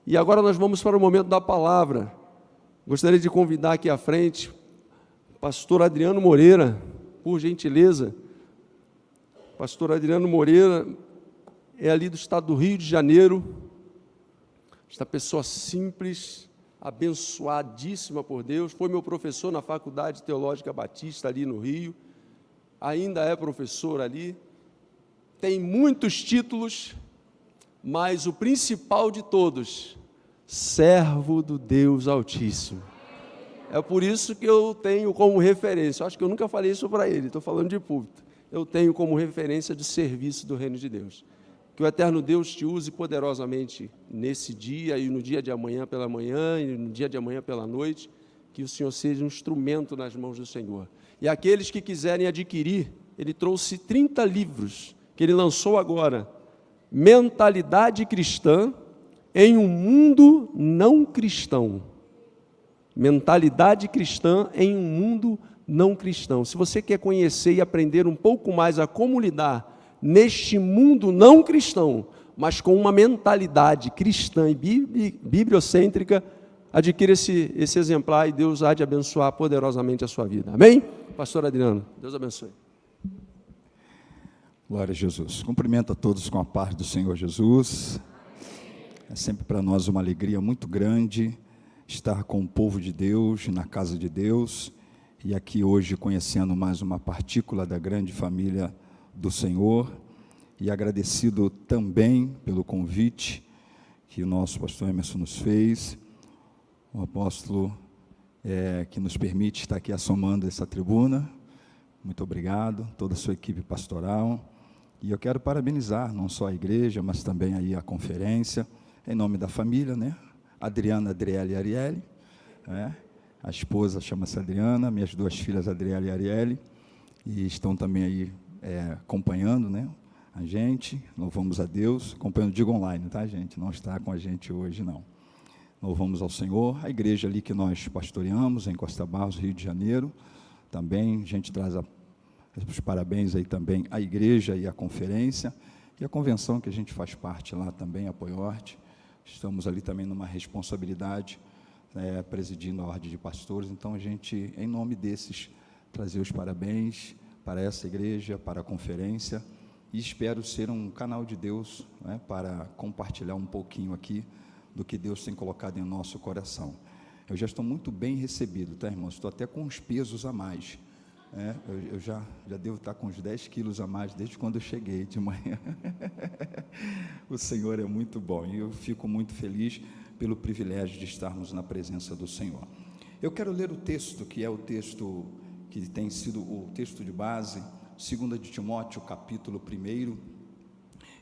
E agora nós vamos para o momento da palavra. Gostaria de convidar aqui à frente o pastor Adriano Moreira, por gentileza. Pastor Adriano Moreira é ali do estado do Rio de Janeiro. Esta pessoa simples, abençoadíssima por Deus, foi meu professor na Faculdade Teológica Batista ali no Rio, ainda é professor ali, tem muitos títulos, mas o principal de todos, servo do Deus Altíssimo. É por isso que eu tenho como referência, eu acho que eu nunca falei isso para ele, estou falando de púlpito, eu tenho como referência de serviço do reino de Deus. Que o eterno Deus te use poderosamente nesse dia e no dia de amanhã pela manhã e no dia de amanhã pela noite, que o Senhor seja um instrumento nas mãos do Senhor. E aqueles que quiserem adquirir, ele trouxe 30 livros que ele lançou agora, Mentalidade Cristã em um Mundo Não Cristão. Mentalidade Cristã em um Mundo Não Cristão. Se você quer conhecer e aprender um pouco mais a como lidar neste mundo não cristão, mas com uma mentalidade cristã e bibliocêntrica, adquira esse exemplar e Deus há de abençoar poderosamente a sua vida. Amém? Pastor Adriano, Deus abençoe. Glória a Jesus. Cumprimento a todos com a paz do Senhor Jesus. É sempre para nós uma alegria muito grande estar com o povo de Deus, na casa de Deus, e aqui hoje conhecendo mais uma partícula da grande família do Senhor, e agradecido também pelo convite que o nosso pastor Emerson nos fez, o apóstolo que nos permite estar aqui assomando essa tribuna. Muito obrigado, toda a sua equipe pastoral, e eu quero parabenizar não só a igreja, mas também aí a conferência, em nome da família, né? Adriana, Adriele e Arielle, a esposa chama-se Adriana, minhas duas filhas Adriele e Arielle, e estão também aí acompanhando, né, a gente. Louvamos a Deus, acompanhando, digo online, tá, gente? Não está com a gente hoje, não. Louvamos ao Senhor. A igreja ali que nós pastoreamos, em Costa Barros, Rio de Janeiro, também, a gente traz os parabéns aí também à igreja e à conferência, e a convenção que a gente faz parte lá também, a Poiorte. Estamos ali também numa responsabilidade, presidindo a ordem de pastores, então a gente, em nome desses, trazer os parabéns para essa igreja, para a conferência, e espero ser um canal de Deus, para compartilhar um pouquinho aqui do que Deus tem colocado em nosso coração. Eu já estou muito bem recebido, tá, irmãos? Estou até com uns pesos a mais, eu já devo estar com uns 10 quilos a mais desde quando eu cheguei de manhã. O Senhor é muito bom, e eu fico muito feliz pelo privilégio de estarmos na presença do Senhor. Eu quero ler o texto, que é o texto que tem sido o texto de base, 2 de Timóteo, capítulo 1,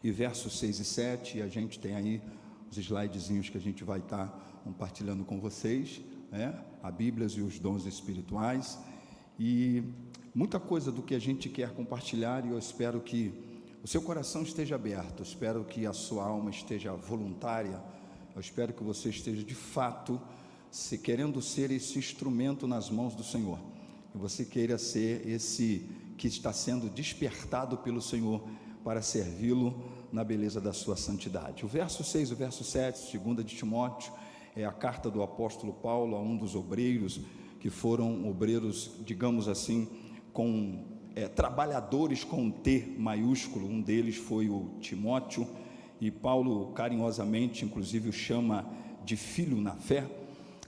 e versos 6 e 7, e a gente tem aí os slidezinhos que a gente vai estar compartilhando com vocês, a Bíblia e os dons espirituais, e muita coisa do que a gente quer compartilhar, e eu espero que o seu coração esteja aberto, eu espero que a sua alma esteja voluntária, eu espero que você esteja de fato querendo ser esse instrumento nas mãos do Senhor, que você queira ser esse que está sendo despertado pelo Senhor para servi-lo na beleza da sua santidade. O verso 6 e o verso 7, 2 de Timóteo, é a carta do apóstolo Paulo a um dos obreiros, que foram obreiros, digamos assim, trabalhadores com T maiúsculo. Um deles foi o Timóteo, e Paulo carinhosamente, inclusive, o chama de filho na fé.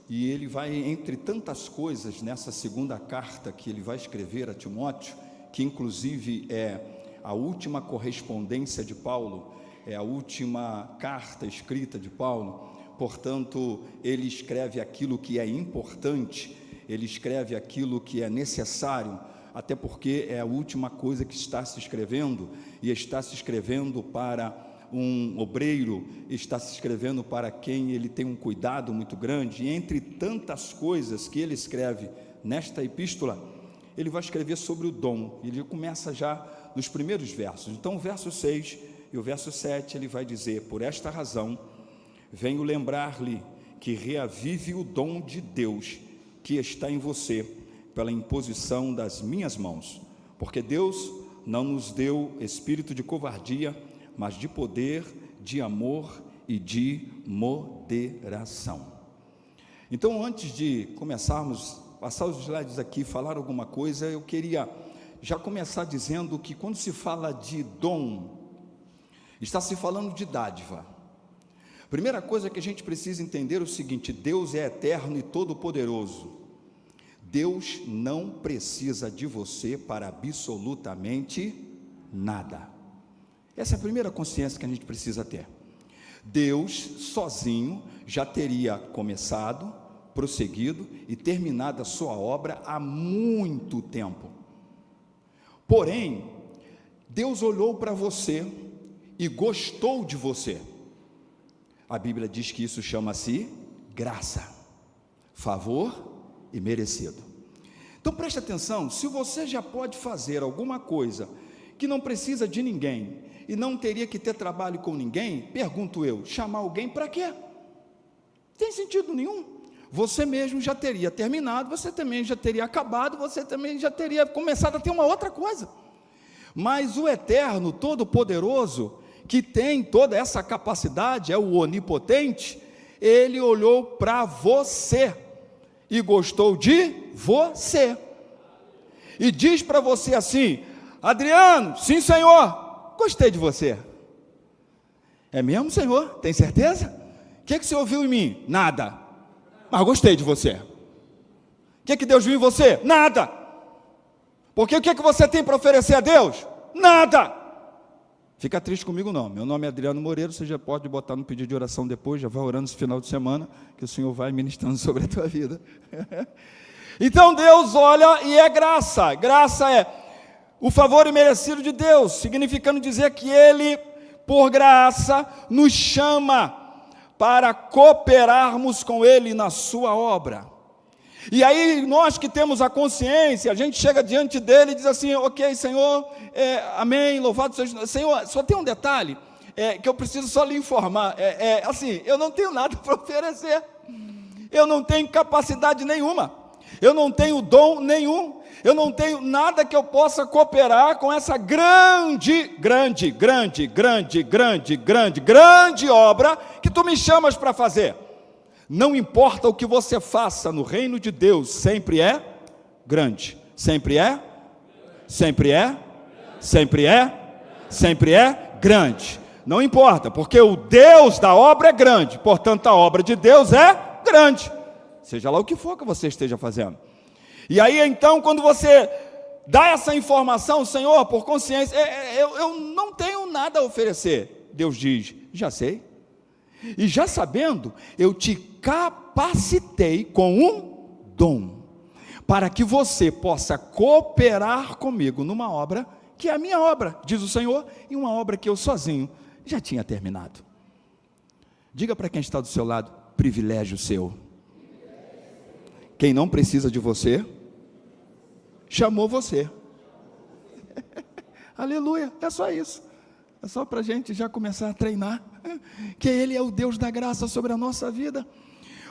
E ele vai, entre tantas coisas, nessa segunda carta que ele vai escrever a Timóteo, que inclusive é a última correspondência de Paulo, é a última carta escrita de Paulo, portanto, ele escreve aquilo que é importante, ele escreve aquilo que é necessário, até porque é a última coisa que está se escrevendo, e está se escrevendo para um obreiro, está se escrevendo para quem ele tem um cuidado muito grande, e entre tantas coisas que ele escreve nesta epístola, ele vai escrever sobre o dom. Ele começa já nos primeiros versos. Então o verso 6 e o verso 7, ele vai dizer: por esta razão, venho lembrar-lhe que reavive o dom de Deus que está em você, pela imposição das minhas mãos, porque Deus não nos deu espírito de covardia, mas de poder, de amor e de moderação. Então, antes de começarmos, passar os slides aqui, falar alguma coisa, eu queria já começar dizendo que quando se fala de dom, está se falando de dádiva. Primeira coisa que a gente precisa entender é o seguinte: Deus é eterno e todo-poderoso. Deus não precisa de você para absolutamente nada. Essa é a primeira consciência que a gente precisa ter. Deus sozinho já teria começado, prosseguido e terminado a sua obra há muito tempo. Porém, Deus olhou para você e gostou de você. A Bíblia diz que isso chama-se graça, favor e merecido. Então preste atenção: se você já pode fazer alguma coisa que não precisa de ninguém e não teria que ter trabalho com ninguém, pergunto eu, chamar alguém para quê? Não tem sentido nenhum. Você mesmo já teria terminado, você também já teria acabado, você também já teria começado a ter uma outra coisa. Mas o eterno, todo-poderoso, que tem toda essa capacidade, é o onipotente, ele olhou para você e gostou de você, e diz para você assim: Adriano, sim senhor, gostei de você. É mesmo, senhor? Tem certeza? O que você ouviu em mim? Nada, mas gostei de você. O que Deus viu em você? Nada, porque o que você tem para oferecer a Deus? Nada. Fica triste comigo não, meu nome é Adriano Moreira, você já pode botar no pedido de oração depois, já vai orando esse final de semana, que o Senhor vai ministrando sobre a tua vida. Então Deus olha e é graça. Graça é o favor imerecido de Deus, significando dizer que Ele, por graça, nos chama para cooperarmos com Ele na sua obra. E aí nós que temos a consciência, a gente chega diante dele e diz assim: ok, Senhor, amém, louvado seja. Senhor, só tem um detalhe que eu preciso só lhe informar, assim, eu não tenho nada para oferecer, eu não tenho capacidade nenhuma, eu não tenho dom nenhum, eu não tenho nada que eu possa cooperar com essa grande obra que tu me chamas para fazer. Não importa o que você faça no reino de Deus, sempre é grande, sempre é grande, não importa, porque o Deus da obra é grande, portanto a obra de Deus é grande, seja lá o que for que você esteja fazendo. E aí então, quando você dá essa informação, Senhor, por consciência, eu não tenho nada a oferecer, Deus diz: já sei, e já sabendo, eu te capacitei com um dom, para que você possa cooperar comigo numa obra, que é a minha obra, diz o Senhor, e uma obra que eu sozinho já tinha terminado. Diga para quem está do seu lado: privilégio seu. Quem não precisa de você, chamou você. Aleluia, é só isso. É só para a gente já começar a treinar, que Ele é o Deus da graça sobre a nossa vida.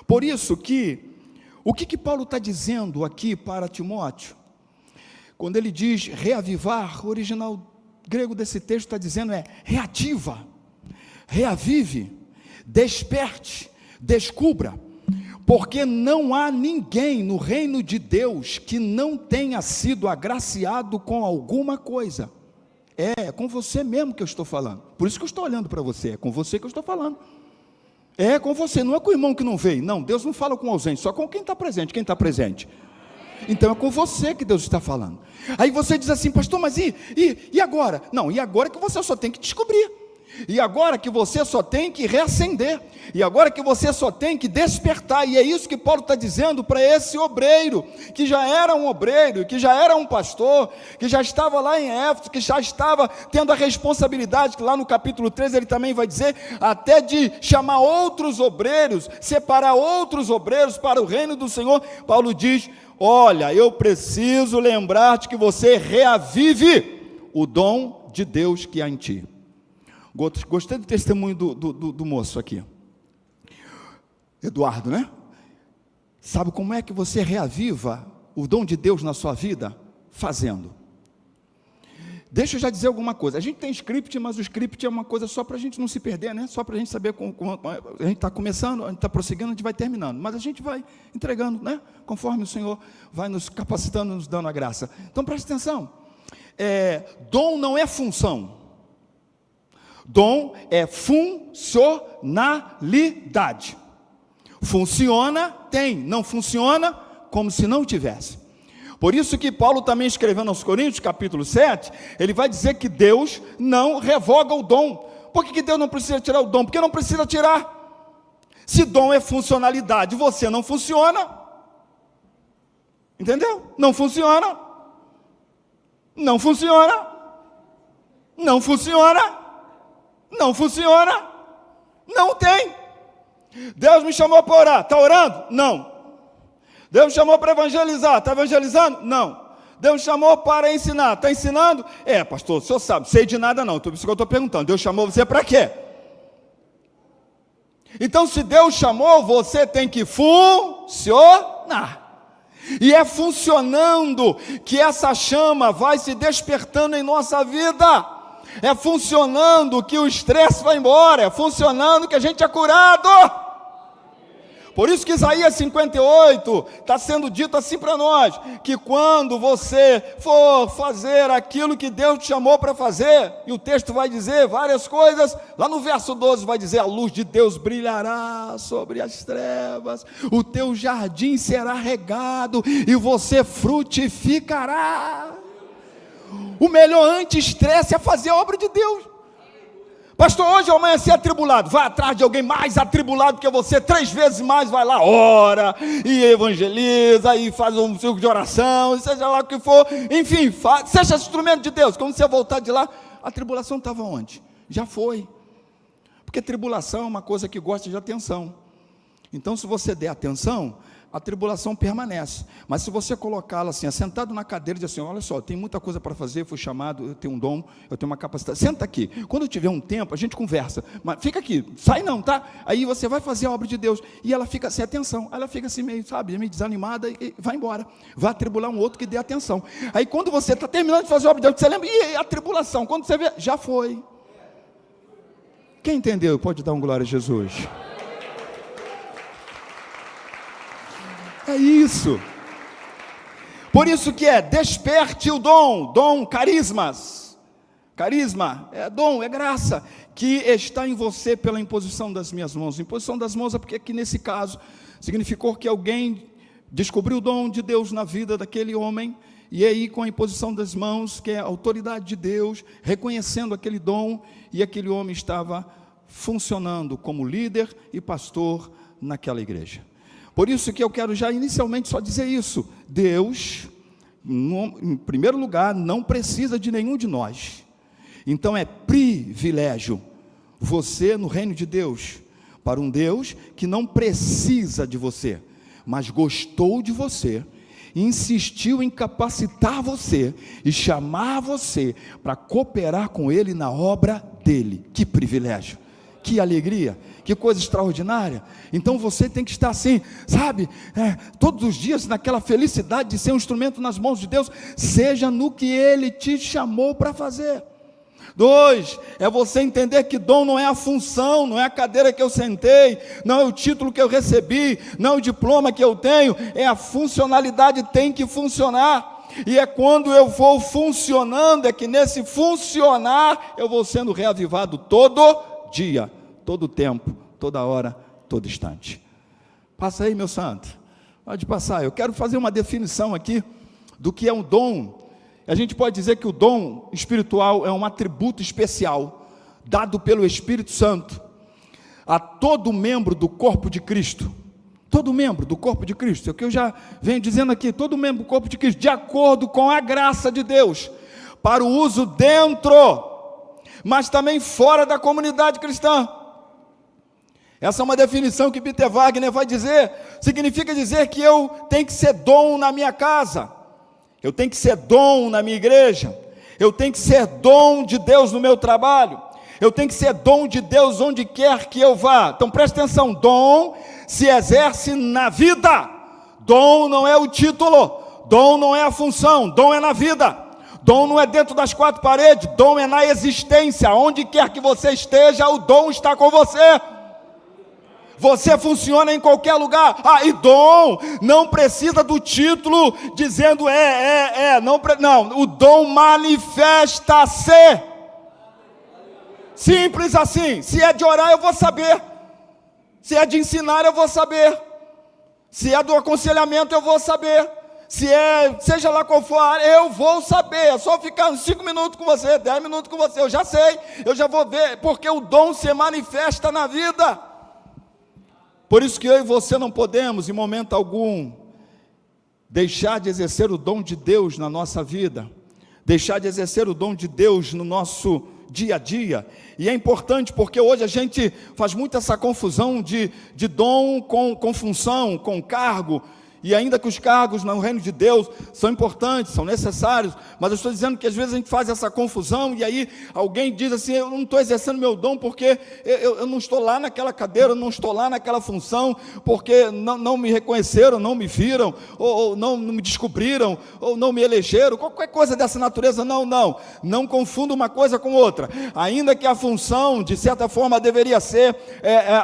Por isso que, o que Paulo está dizendo aqui para Timóteo, quando ele diz reavivar, o original grego desse texto está dizendo reativa, reavive, desperte, descubra, porque não há ninguém no reino de Deus que não tenha sido agraciado com alguma coisa. É com você mesmo que eu estou falando, por isso que eu estou olhando para você, é com você que eu estou falando, é com você, não é com o irmão que não veio, não, Deus não fala com o ausente, só com quem está presente, então é com você que Deus está falando. Aí você diz assim: pastor, mas e agora? Não, e agora que você só tem que descobrir, e agora que você só tem que reacender, e agora que você só tem que despertar. E é isso que Paulo está dizendo para esse obreiro, que já era um obreiro, que já era um pastor, que já estava lá em Éfeso, que já estava tendo a responsabilidade, que lá no capítulo 3 ele também vai dizer, até de chamar outros obreiros, separar outros obreiros para o reino do Senhor. Paulo diz: olha, eu preciso lembrar-te que você reavive o dom de Deus que há em ti. Gostei do testemunho do moço aqui, Eduardo, né? Sabe como é que você reaviva o dom de Deus na sua vida? Fazendo. Deixa eu já dizer alguma coisa. A gente tem script, mas o script é uma coisa só para a gente não se perder, né? Só para a gente saber como a gente está começando, a gente está prosseguindo, a gente vai terminando. Mas a gente vai entregando, né? Conforme o Senhor vai nos capacitando, nos dando a graça. Então preste atenção. Dom não é função. Dom é funcionalidade. Funciona, tem. Não funciona, como se não tivesse. Por isso que Paulo também escrevendo aos Coríntios, capítulo 7, ele vai dizer que Deus não revoga o dom. Por que Deus não precisa tirar o dom? Porque não precisa tirar. Se dom é funcionalidade, você não funciona. Entendeu? Não funciona. Não funciona. Não funciona. Não funciona. Não tem. Deus me chamou para orar. Está orando? Não. Deus me chamou para evangelizar. Está evangelizando? Não. Deus me chamou para ensinar. Está ensinando? Pastor, o senhor sabe, sei de nada não. Por isso que eu estou perguntando. Deus chamou você para quê? Então, se Deus chamou, você tem que funcionar. E é funcionando que essa chama vai se despertando em nossa vida. É funcionando que o estresse vai embora. É funcionando que a gente é curado. Por isso que Isaías 58 está sendo dito assim para nós, que quando você for fazer aquilo que Deus te chamou para fazer, e o texto vai dizer várias coisas, lá no verso 12 vai dizer, a luz de Deus brilhará sobre as trevas, o teu jardim será regado, e você frutificará. O melhor anti-estresse é fazer a obra de Deus. Pastor, hoje eu amanheci atribulado. Vai atrás de alguém mais atribulado que você, 3 vezes mais, vai lá, ora, e evangeliza, e faz um círculo de oração, seja lá o que for, enfim, seja instrumento de Deus. Quando você voltar de lá, a tribulação estava onde? Já foi. Porque tribulação é uma coisa que gosta de atenção. Então, se você der atenção, a tribulação permanece. Mas se você colocá-la assim, sentado na cadeira e dizer assim, olha só, tem muita coisa para fazer, eu fui chamado, eu tenho um dom, eu tenho uma capacidade, senta aqui, quando eu tiver um tempo, a gente conversa, mas fica aqui, sai não, tá? Aí você vai fazer a obra de Deus, e ela fica sem atenção, ela fica assim meio, sabe, meio desanimada, e vai embora, vai atribular um outro que dê atenção. Aí quando você está terminando de fazer a obra de Deus, você lembra, e a tribulação, quando você vê, já foi. Quem entendeu, pode dar um glória a Jesus. É isso. Por isso que desperte o dom, carismas. Carisma é dom, é graça, que está em você pela imposição das minhas mãos. Imposição das mãos é porque aqui nesse caso, significou que alguém descobriu o dom de Deus na vida daquele homem, e aí com a imposição das mãos, que é a autoridade de Deus, reconhecendo aquele dom, e aquele homem estava funcionando como líder e pastor naquela igreja. Por isso que eu quero já inicialmente só dizer isso. Deus, em primeiro lugar, não precisa de nenhum de nós. Então é privilégio você no reino de Deus, para um Deus que não precisa de você, mas gostou de você, insistiu em capacitar você e chamar você para cooperar com Ele na obra dEle. Que privilégio! Que alegria, que coisa extraordinária. Então você tem que estar assim, sabe, todos os dias naquela felicidade de ser um instrumento nas mãos de Deus, seja no que Ele te chamou para fazer. 2, é você entender que dom não é a função, não é a cadeira que eu sentei, não é o título que eu recebi, não é o diploma que eu tenho, é a funcionalidade, tem que funcionar. E é quando eu vou funcionando, é que nesse funcionar, eu vou sendo reavivado todo dia, todo tempo, toda hora, todo instante. Passa aí, meu santo, pode passar. Eu quero fazer uma definição aqui do que é um dom. A gente pode dizer que o dom espiritual é um atributo especial dado pelo Espírito Santo a todo membro do corpo de Cristo. Todo membro do corpo de Cristo, é o que eu já venho dizendo aqui, todo membro do corpo de Cristo, de acordo com a graça de Deus, para o uso dentro, mas também fora da comunidade cristã. Essa é uma definição que Peter Wagner vai dizer, significa dizer que eu tenho que ser dom na minha casa, eu tenho que ser dom na minha igreja, eu tenho que ser dom de Deus no meu trabalho, eu tenho que ser dom de Deus onde quer que eu vá. Então preste atenção, dom se exerce na vida, dom não é o título, dom não é a função, dom é na vida. Dom não é dentro das quatro paredes, dom é na existência. Onde quer que você esteja, o dom está com você. Você funciona em qualquer lugar. E dom não precisa do título dizendo não, o dom manifesta-se. Simples assim. Se é de orar, eu vou saber. Se é de ensinar, eu vou saber. Se é do aconselhamento, eu vou saber. Seja lá qual for a área, eu vou saber. É só ficar uns 5 minutos com você, 10 minutos com você, eu já sei, eu já vou ver, porque o dom se manifesta na vida. Por isso que eu e você não podemos, em momento algum, deixar de exercer o dom de Deus na nossa vida, deixar de exercer o dom de Deus no nosso dia a dia. E é importante porque hoje a gente faz muito essa confusão de dom com função, com cargo. E ainda que os cargos no reino de Deus são importantes, são necessários, mas eu estou dizendo que às vezes a gente faz essa confusão, e aí alguém diz assim, eu não estou exercendo meu dom porque eu não estou lá naquela cadeira, eu não estou lá naquela função, porque não me reconheceram, não me viram, ou não me descobriram, ou não me elegeram, qualquer coisa dessa natureza. Não confunda uma coisa com outra. Ainda que a função, de certa forma, deveria ser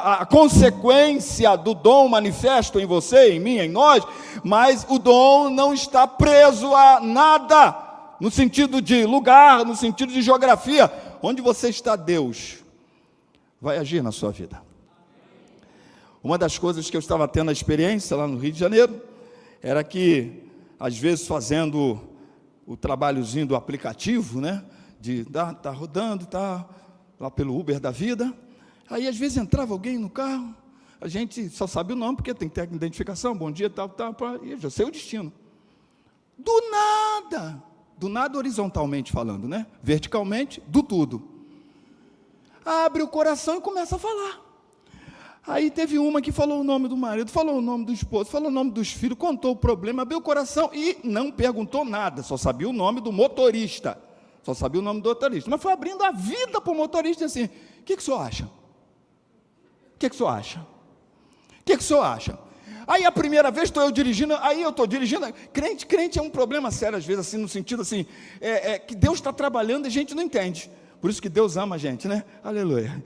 a consequência do dom manifesto em você, em mim, em nós, mas o dom não está preso a nada, no sentido de lugar, no sentido de geografia. Onde você está, Deus vai agir na sua vida. Uma das coisas que eu estava tendo a experiência lá no Rio de Janeiro, era que, às vezes, fazendo o trabalhozinho do aplicativo, né, de tá rodando, tá lá pelo Uber da vida, aí às vezes entrava alguém no carro, a gente só sabe o nome, porque tem que ter identificação, bom dia, tal, e eu já sei o destino. Do nada horizontalmente falando, né? Verticalmente, do tudo. Abre o coração e começa a falar. Aí teve uma que falou o nome do marido, falou o nome do esposo, falou o nome dos filhos, contou o problema, abriu o coração e não perguntou nada, só sabia o nome do motorista. Mas foi abrindo a vida para o motorista assim, o que o senhor acha? O que o senhor acha? O que o senhor acha? Aí a primeira vez estou eu dirigindo, crente é um problema sério às vezes, assim, no sentido assim, que Deus está trabalhando e a gente não entende. Por isso que Deus ama a gente, né? Aleluia.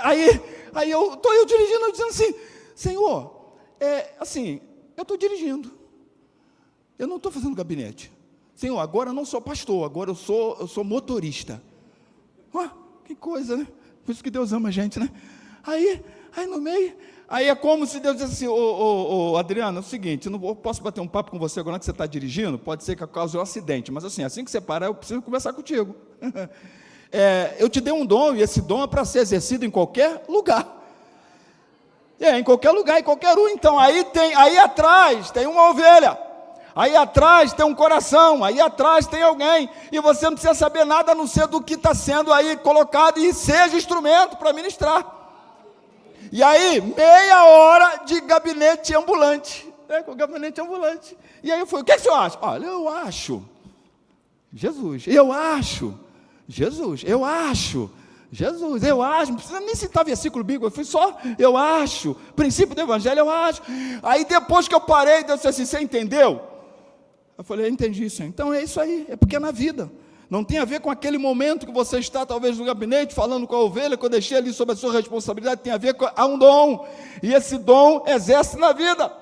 Aí eu estou dirigindo, dizendo assim, Senhor, eu estou dirigindo, eu não estou fazendo gabinete. Senhor, agora eu não sou pastor, agora eu sou motorista. Que coisa, né? Por isso que Deus ama a gente, né? Aí no meio, aí é como se Deus dissesse assim, Adriano, é o seguinte, eu não posso bater um papo com você agora que você está dirigindo, pode ser que cause um acidente, mas assim que você parar, eu preciso conversar contigo. Eu te dei um dom, e esse dom é para ser exercido em qualquer lugar. Em qualquer lugar, em qualquer um. Então, aí atrás tem uma ovelha, aí atrás tem um coração, aí atrás tem alguém, e você não precisa saber nada a não ser do que está sendo aí colocado, e seja instrumento para ministrar. E aí, meia hora de gabinete ambulante, com gabinete ambulante. E aí eu falei, o que o senhor acha? Olha, eu acho, Jesus, eu acho, não precisa nem citar versículo bíblico, eu fui só, eu acho, princípio do evangelho, eu acho. Aí depois que eu parei, Deus disse assim, você entendeu? Eu falei, eu entendi, Senhor. Então é isso aí, é porque é na vida. Não tem a ver com aquele momento que você está, talvez, no gabinete, falando com a ovelha, que eu deixei ali sobre a sua responsabilidade, tem a ver com um dom, e esse dom exerce na vida.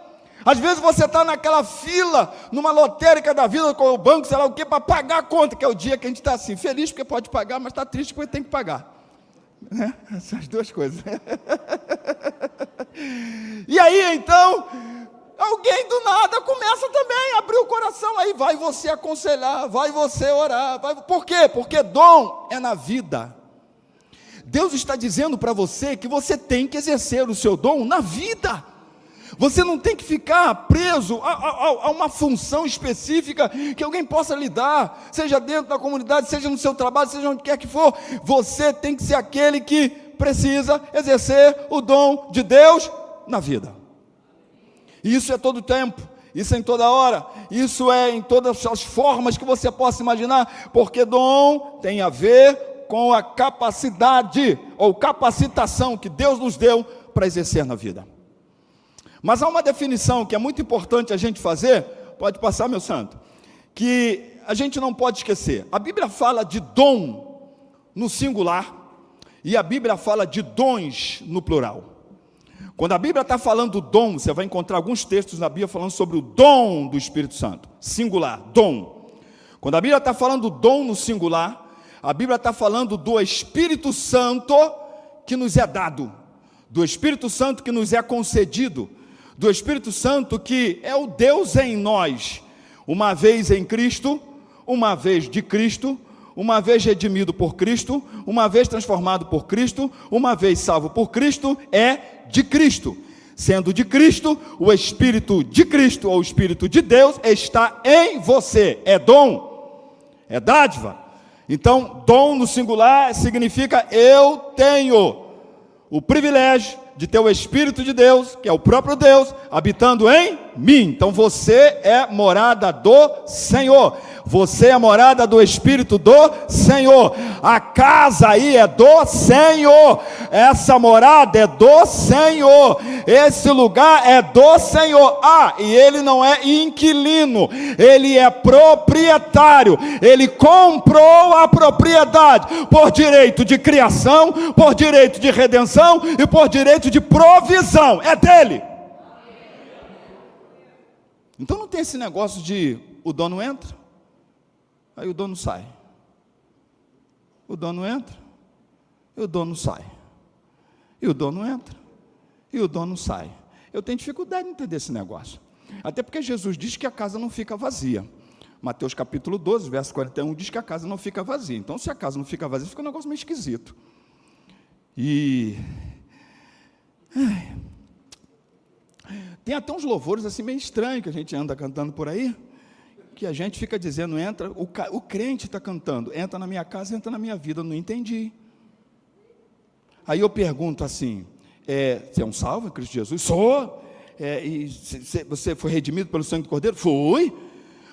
Às vezes você está naquela fila, numa lotérica da vida, com o banco, sei lá o quê, para pagar a conta, que é o dia que a gente está assim, feliz porque pode pagar, mas está triste porque tem que pagar. Né? Essas duas coisas. E aí, então, alguém do nada começa também a abrir o coração, aí vai você aconselhar, vai você orar. Por quê? Porque dom é na vida. Deus está dizendo para você que você tem que exercer o seu dom na vida. Você não tem que ficar preso a uma função específica que alguém possa lhe dar, seja dentro da comunidade, seja no seu trabalho, seja onde quer que for. Você tem que ser aquele que precisa exercer o dom de Deus na vida. Isso é todo tempo, isso é em toda hora, isso é em todas as formas que você possa imaginar, porque dom tem a ver com a capacidade ou capacitação que Deus nos deu para exercer na vida. Mas há uma definição que é muito importante a gente fazer, pode passar, meu santo, que a gente não pode esquecer, a Bíblia fala de dom no singular, e a Bíblia fala de dons no plural. Quando a Bíblia está falando dom, você vai encontrar alguns textos na Bíblia falando sobre o dom do Espírito Santo, singular, dom. Quando a Bíblia está falando dom no singular, a Bíblia está falando do Espírito Santo que nos é dado, do Espírito Santo que nos é concedido, do Espírito Santo que é o Deus em nós, uma vez em Cristo, uma vez de Cristo, uma vez redimido por Cristo, uma vez transformado por Cristo, uma vez salvo por Cristo, é de Cristo. Sendo de Cristo, o Espírito de Cristo, ou o Espírito de Deus, está em você. É dom, é dádiva. Então, dom no singular significa eu tenho o privilégio de ter o Espírito de Deus, que é o próprio Deus, habitando em mim. Então você é morada do Senhor. Você é morada do Espírito do Senhor. A casa aí é do Senhor. Essa morada é do Senhor. Esse lugar é do Senhor. E ele não é inquilino. Ele é proprietário. Ele comprou a propriedade por direito de criação, por direito de redenção e por direito de provisão. É dele. Então não tem esse negócio de o dono entra, aí o dono sai. O dono entra, e o dono sai. E o dono entra, e o dono sai. Eu tenho dificuldade em entender esse negócio. Até porque Jesus diz que a casa não fica vazia. Mateus capítulo 12, verso 41, diz que a casa não fica vazia. Então, se a casa não fica vazia, fica um negócio meio esquisito. Tem até uns louvores assim meio estranhos que a gente anda cantando por aí, que a gente fica dizendo, entra, o crente está cantando, entra na minha casa, entra na minha vida. Eu não entendi. Aí eu pergunto assim, você é um salvo em Cristo Jesus? Sou. E você foi redimido pelo sangue do Cordeiro? Fui.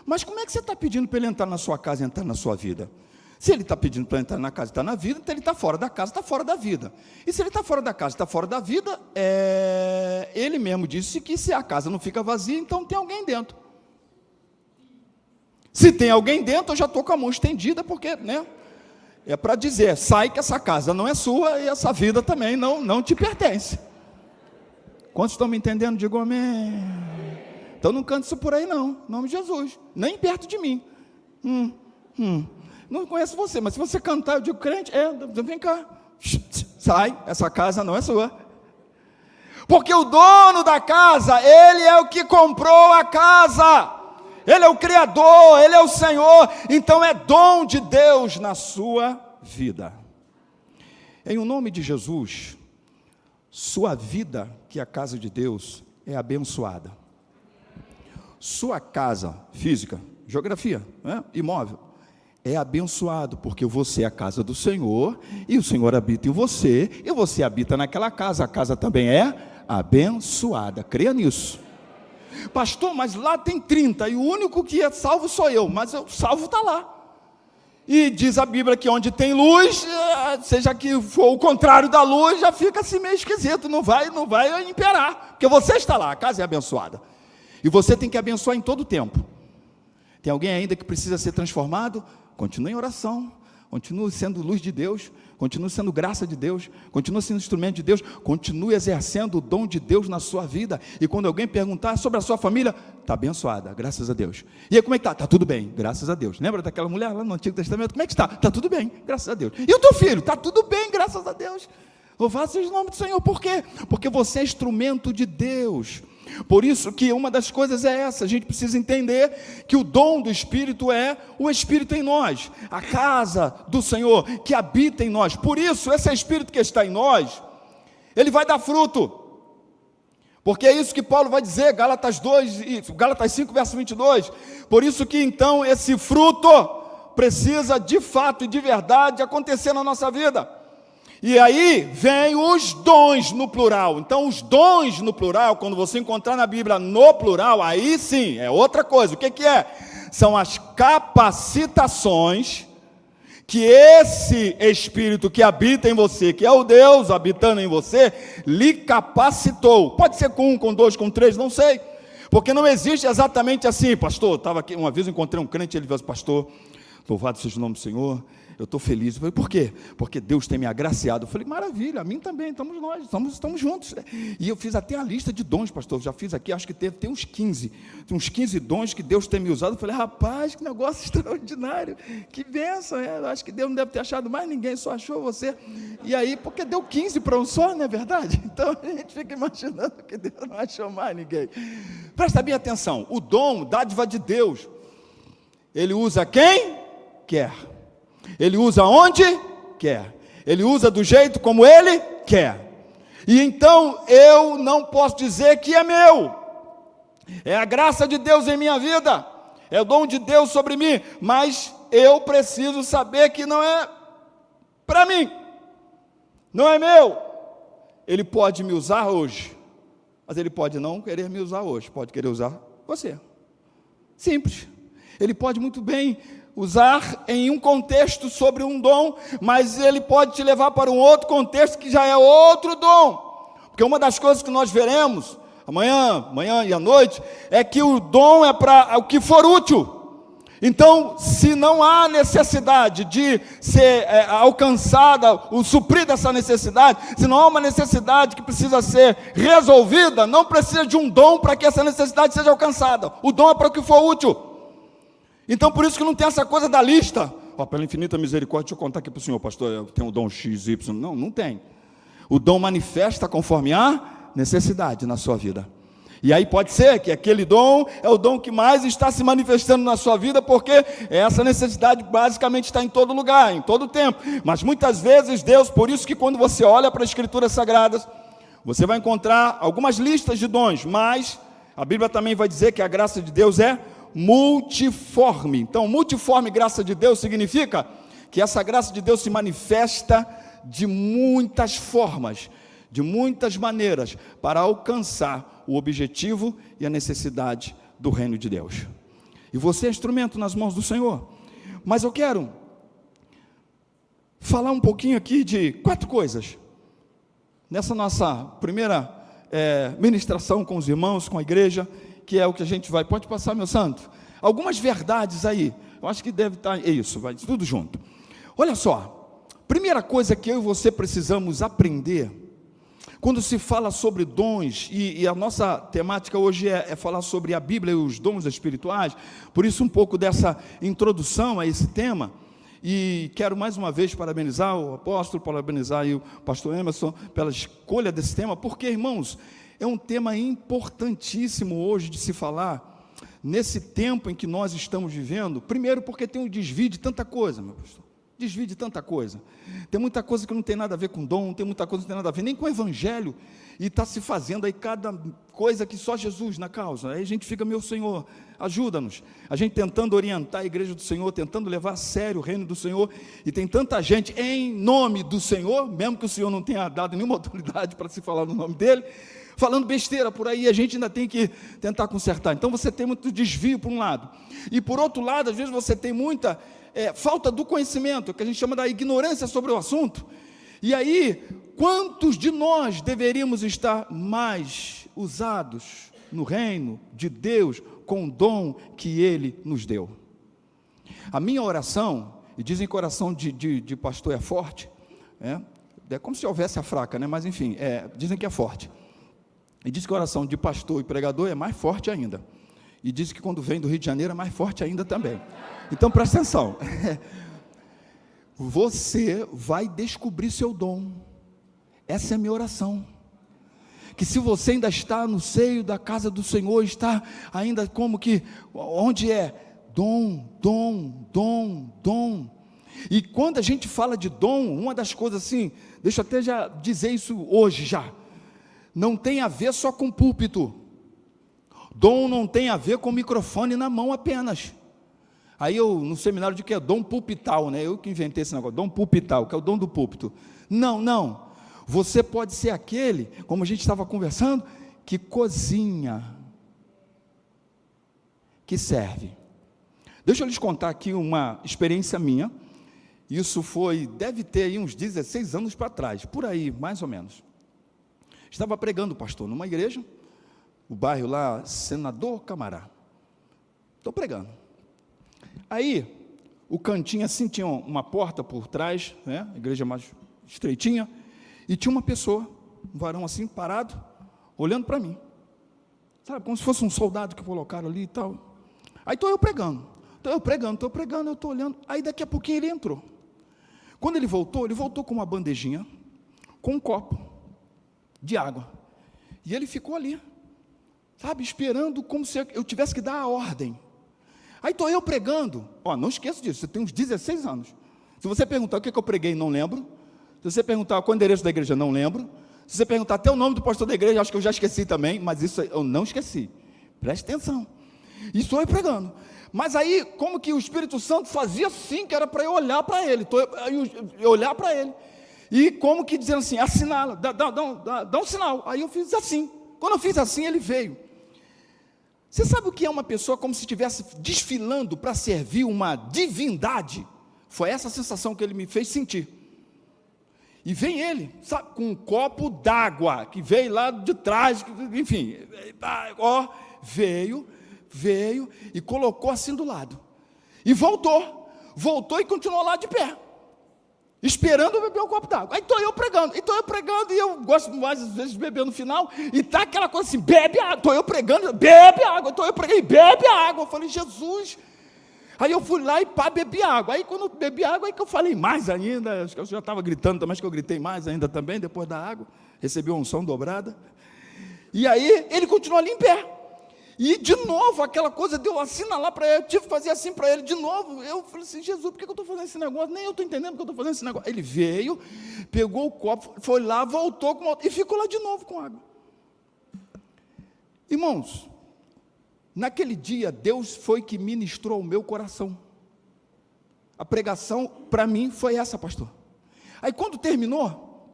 Mas como é que você está pedindo para ele entrar na sua casa e entrar na sua vida? Se ele está pedindo para entrar na casa e está na vida, então ele está fora da casa, está fora da vida. E se ele está fora da casa, está fora da vida, ele mesmo disse que se a casa não fica vazia, então tem alguém dentro. Se tem alguém dentro, eu já estou com a mão estendida, porque, né? É para dizer, sai que essa casa não é sua e essa vida também não te pertence. Quantos estão me entendendo? Digo amém. Então não cante isso por aí não, em nome de Jesus. Nem perto de mim. Não conheço você, mas se você cantar, eu digo, crente, vem cá, sai, essa casa não é sua. Porque o dono da casa, ele é o que comprou a casa, ele é o Criador, ele é o Senhor, então é dom de Deus na sua vida. Em o nome de Jesus, sua vida, que é a casa de Deus, é abençoada. Sua casa física, geografia, imóvel, é abençoado, porque você é a casa do Senhor, e o Senhor habita em você, e você habita naquela casa, a casa também é abençoada, creia nisso. Pastor, mas lá tem 30, e o único que é salvo sou eu, mas o salvo está lá. E diz a Bíblia que onde tem luz, seja que for o contrário da luz, já fica assim meio esquisito, não vai imperar, porque você está lá, a casa é abençoada. E você tem que abençoar em todo o tempo. Tem alguém ainda que precisa ser transformado? Continue em oração, continue sendo luz de Deus, continue sendo graça de Deus, continue sendo instrumento de Deus, continue exercendo o dom de Deus na sua vida. E quando alguém perguntar sobre a sua família, está abençoada, graças a Deus. E aí como é que está? Está tudo bem, graças a Deus. Lembra daquela mulher lá no Antigo Testamento? Como é que está? Está tudo bem, graças a Deus. E o teu filho? Está tudo bem, graças a Deus. Louvado seja o nome do Senhor. Por quê? Porque você é instrumento de Deus. Por isso que uma das coisas é essa, a gente precisa entender que o dom do Espírito é o Espírito em nós, a casa do Senhor que habita em nós. Por isso, esse Espírito que está em nós, ele vai dar fruto, porque é isso que Paulo vai dizer, Gálatas 5, verso 22, por isso que então esse fruto precisa de fato e de verdade acontecer na nossa vida. E aí vem os dons no plural. Então os dons no plural, quando você encontrar na Bíblia no plural, aí sim, é outra coisa. O que é? São as capacitações que esse Espírito que habita em você, que é o Deus habitando em você, lhe capacitou. Pode ser com 1, com 2, com 3, não sei. Porque não existe exatamente assim, pastor. Estava aqui, uma vez eu encontrei um crente, ele falou assim, pastor, louvado seja o nome do Senhor, eu estou feliz. Eu falei, por quê? Porque Deus tem me agraciado. Eu falei, maravilha, a mim também, estamos juntos. E eu fiz até a lista de dons, pastor, já fiz aqui, acho que tem uns 15 dons que Deus tem me usado. Eu falei, rapaz, que negócio extraordinário, que bênção, eu acho que Deus não deve ter achado mais ninguém, só achou você. E aí, porque deu 15 para um só, não é verdade? Então a gente fica imaginando que Deus não achou mais ninguém. Presta bem atenção, o dom, dádiva de Deus, Ele usa quem quer. Ele usa onde quer. Ele usa do jeito como Ele quer. E então eu não posso dizer que é meu. É a graça de Deus em minha vida. É o dom de Deus sobre mim. Mas eu preciso saber que não é para mim. Não é meu. Ele pode me usar hoje. Mas Ele pode não querer me usar hoje. Pode querer usar você. Simples. Ele pode muito bem usar em um contexto sobre um dom, mas Ele pode te levar para um outro contexto que já é outro dom. Porque uma das coisas que nós veremos amanhã e à noite é que o dom é para o que for útil. Então, se não há necessidade de ser alcançada, o suprir dessa necessidade, se não há uma necessidade que precisa ser resolvida, não precisa de um dom para que essa necessidade seja alcançada. O dom é para o que for útil. Então, por isso que não tem essa coisa da lista. Pela infinita misericórdia, deixa eu contar aqui para o senhor, pastor, eu tenho um dom X, Y. Não tem. O dom manifesta conforme a necessidade na sua vida. E aí pode ser que aquele dom é o dom que mais está se manifestando na sua vida, porque essa necessidade basicamente está em todo lugar, em todo tempo. Mas muitas vezes Deus, por isso que quando você olha para as Escrituras Sagradas, você vai encontrar algumas listas de dons, mas a Bíblia também vai dizer que a graça de Deus é multiforme. Então, multiforme graça de Deus significa que essa graça de Deus se manifesta de muitas formas, de muitas maneiras, para alcançar o objetivo e a necessidade do reino de Deus. E você é instrumento nas mãos do Senhor. Mas eu quero falar um pouquinho aqui de 4 coisas. Nessa nossa primeira ministração com os irmãos, com a igreja, que é o que a gente vai, pode passar, meu santo, algumas verdades aí, eu acho que deve estar, isso, vai tudo junto. Olha só, primeira coisa que eu e você precisamos aprender, quando se fala sobre dons, e a nossa temática hoje é falar sobre a Bíblia e os dons espirituais, por isso um pouco dessa introdução a esse tema, e quero mais uma vez parabenizar o apóstolo, parabenizar aí o pastor Emerson pela escolha desse tema, porque, irmãos, é um tema importantíssimo hoje de se falar, nesse tempo em que nós estamos vivendo. Primeiro porque tem um desvio de tanta coisa, meu pastor, desvio de tanta coisa, tem muita coisa que não tem nada a ver com dom, tem muita coisa que não tem nada a ver nem com o evangelho, e está se fazendo aí cada coisa que só Jesus na causa. Aí a gente fica, meu Senhor, ajuda-nos, a gente tentando orientar a igreja do Senhor, tentando levar a sério o reino do Senhor, e tem tanta gente em nome do Senhor, mesmo que o Senhor não tenha dado nenhuma autoridade para se falar no nome dele, falando besteira por aí, a gente ainda tem que tentar consertar. Então você tem muito desvio por um lado, e por outro lado, às vezes você tem muita falta do conhecimento, que a gente chama da ignorância sobre o assunto. E aí, quantos de nós deveríamos estar mais usados no reino de Deus, com o dom que Ele nos deu? A minha oração, e dizem que a oração de pastor é forte, é como se houvesse a fraca, né? Mas enfim, dizem que é forte. E diz que a oração de pastor e pregador é mais forte ainda. E diz que quando vem do Rio de Janeiro é mais forte ainda também. Então presta atenção. Você vai descobrir seu dom. Essa é a minha oração. Que se você ainda está no seio da casa do Senhor, está ainda como que, onde é? Dom. E quando a gente fala de dom, uma das coisas assim, deixa eu até já dizer isso hoje já, não tem a ver só com púlpito. Dom não tem a ver com microfone na mão apenas. Aí eu, no seminário, digo que é dom pulpital, né? Eu que inventei esse negócio, dom pulpital, que é o dom do púlpito. Não. Você pode ser aquele, como a gente estava conversando, que cozinha, que serve. Deixa eu lhes contar aqui uma experiência minha. Isso deve ter aí uns 16 anos para trás, por aí, mais ou menos. Estava pregando, pastor, numa igreja, o bairro lá, Senador Camará. Estou pregando. Aí, o cantinho assim, tinha uma porta por trás, né? A igreja mais estreitinha, e tinha uma pessoa, um varão assim, parado, olhando para mim. Sabe, como se fosse um soldado que colocaram ali e tal. Aí estou eu pregando, eu estou olhando. Aí daqui a pouquinho ele entrou. Quando ele voltou com uma bandejinha, com um copo de água. E ele ficou ali, sabe, esperando como se eu tivesse que dar a ordem. Aí estou eu pregando, não esqueça disso, você tem uns 16 anos. Se você perguntar o que eu preguei, não lembro. Se você perguntar qual é o endereço da igreja, não lembro. Se você perguntar até o nome do pastor da igreja, acho que eu já esqueci também, mas isso eu não esqueci. Preste atenção. E estou eu pregando. Mas aí, como que o Espírito Santo fazia assim, que era para eu olhar para ele. Eu olhar para ele. E como que dizendo assim, assinala, dá um sinal. Aí eu fiz assim. Quando eu fiz assim, ele veio. Você sabe o que é uma pessoa como se estivesse desfilando para servir uma divindade? Foi essa sensação que ele me fez sentir. E vem ele, sabe, com um copo d'água, que veio lá de trás, enfim, veio e colocou assim do lado. E voltou e continuou lá de pé, esperando eu beber o copo d'água. Aí estou eu pregando, e eu gosto mais às vezes de beber no final, e tá aquela coisa assim, bebe água, estou eu pregando, bebe água, estou eu pregando, bebe água. Eu falei, Jesus. Aí eu fui lá e bebi água. Aí quando eu bebi água, aí que eu falei mais ainda, acho que eu já estava gritando também, acho que eu gritei mais ainda também, depois da água, recebi uma unção dobrada. E aí ele continuou ali em pé. E de novo, aquela coisa de eu assinalar para ele, eu tive que fazer assim para ele de novo. Eu falei assim, Jesus, por que eu estou fazendo esse negócio? Nem eu estou entendendo porque eu estou fazendo esse negócio. Ele veio, pegou o copo, foi lá, voltou e ficou lá de novo com água. Irmãos, naquele dia, Deus foi que ministrou o meu coração. A pregação, para mim, foi essa, pastor. Aí, quando terminou,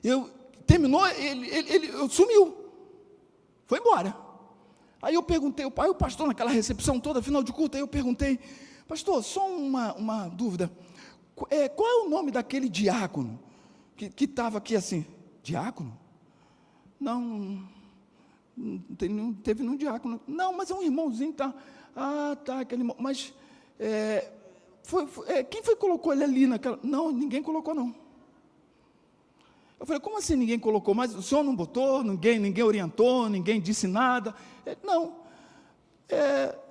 ele sumiu. Foi embora. Aí eu perguntei, o pastor, naquela recepção toda, final de culto, aí eu perguntei, pastor, só uma dúvida. Qual é o nome daquele diácono que estava aqui assim? Diácono? Não teve nenhum diácono. Não, mas é um irmãozinho, tá? Tá, aquele irmão. Mas, quem foi que colocou ele ali naquela? Não, ninguém colocou, não. Eu falei, como assim ninguém colocou? Mas o senhor não botou, ninguém orientou, ninguém disse nada? Não.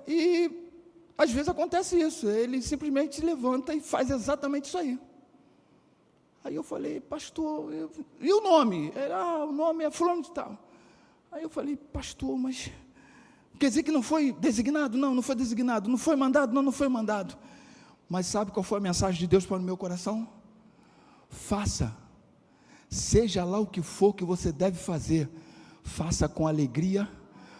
E às vezes acontece isso, ele simplesmente se levanta e faz exatamente isso aí. Aí eu falei, pastor, e o nome? O nome é fulano de tal. Aí eu falei, pastor, mas quer dizer que não foi designado? Não foi designado. Não foi mandado? Não foi mandado. Mas sabe qual foi a mensagem de Deus para o meu coração? Faça, seja lá o que for que você deve fazer, faça com alegria,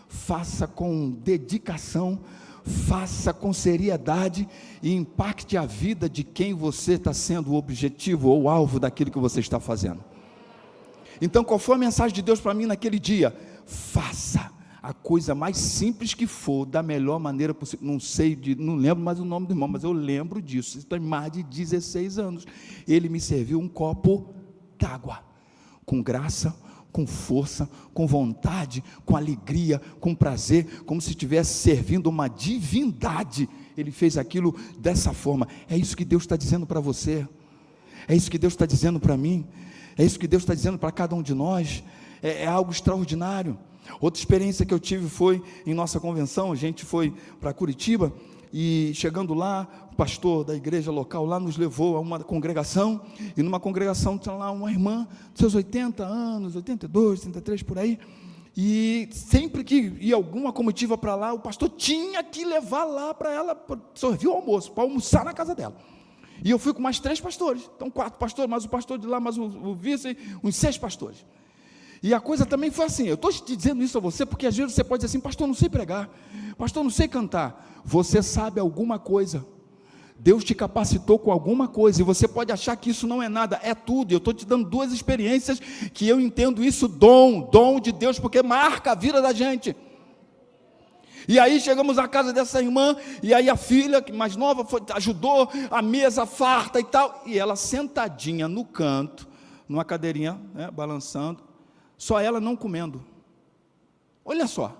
faça com dedicação, faça com seriedade e impacte a vida de quem você está sendo o objetivo ou o alvo daquilo que você está fazendo. Então, qual foi a mensagem de Deus para mim naquele dia? Faça a coisa mais simples que for, da melhor maneira possível. Não lembro mais o nome do irmão, mas eu lembro disso. Isso tem mais de 16 anos. Ele me serviu um copo d'água, com graça, com força, com vontade, com alegria, com prazer, como se estivesse servindo uma divindade. Ele fez aquilo dessa forma. É isso que Deus está dizendo para você, é isso que Deus está dizendo para mim, é isso que Deus está dizendo para cada um de nós. É algo extraordinário. Outra experiência que eu tive foi em nossa convenção. A gente foi para Curitiba e chegando lá, o pastor da igreja local lá nos levou a uma congregação, e numa congregação tinha lá uma irmã de seus 80 anos, 82, 83 por aí, e sempre que ia alguma comitiva para lá, o pastor tinha que levar lá para ela servir o almoço, para almoçar na casa dela. E eu fui com mais 3 pastores, então 4 pastores, mais o pastor de lá, mais o vice, uns 6 pastores. E a coisa também foi assim. Eu estou te dizendo isso a você porque às vezes você pode dizer assim, pastor, não sei pregar, pastor, não sei cantar. Você sabe alguma coisa, Deus te capacitou com alguma coisa, e você pode achar que isso não é nada, é tudo. Eu estou te dando 2 experiências que eu entendo isso dom de Deus, porque marca a vida da gente. E aí chegamos à casa dessa irmã, e aí a filha, que mais nova, ajudou, a mesa farta e tal, e ela sentadinha no canto, numa cadeirinha, balançando, só ela não comendo. Olha só.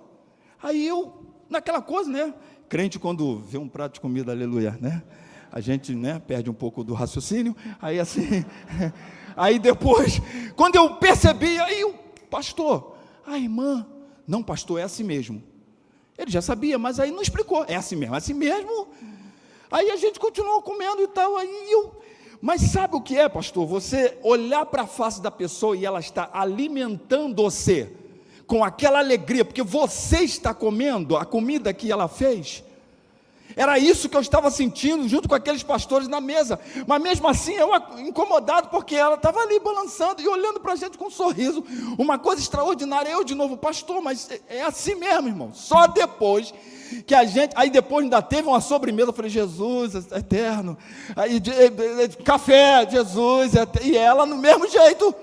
Aí eu, naquela coisa, né? Crente quando vê um prato de comida, aleluia, né? A gente, né, perde um pouco do raciocínio. Aí assim, aí depois, quando eu percebi, aí o pastor, a irmã, não pastor, é assim mesmo. Ele já sabia, mas aí não explicou, é assim mesmo, é assim mesmo. Aí a gente continuou comendo e tal, mas sabe o que é, pastor? Você olhar para a face da pessoa e ela está alimentando você com aquela alegria, porque você está comendo a comida que ela fez. Era isso que eu estava sentindo junto com aqueles pastores na mesa, mas mesmo assim eu incomodado, porque ela estava ali balançando e olhando para a gente com um sorriso, uma coisa extraordinária. Eu de novo, pastor, mas é assim mesmo, irmão. Só depois que a gente, aí depois ainda teve uma sobremesa, eu falei, Jesus eterno, aí café, Jesus, e ela no mesmo jeito.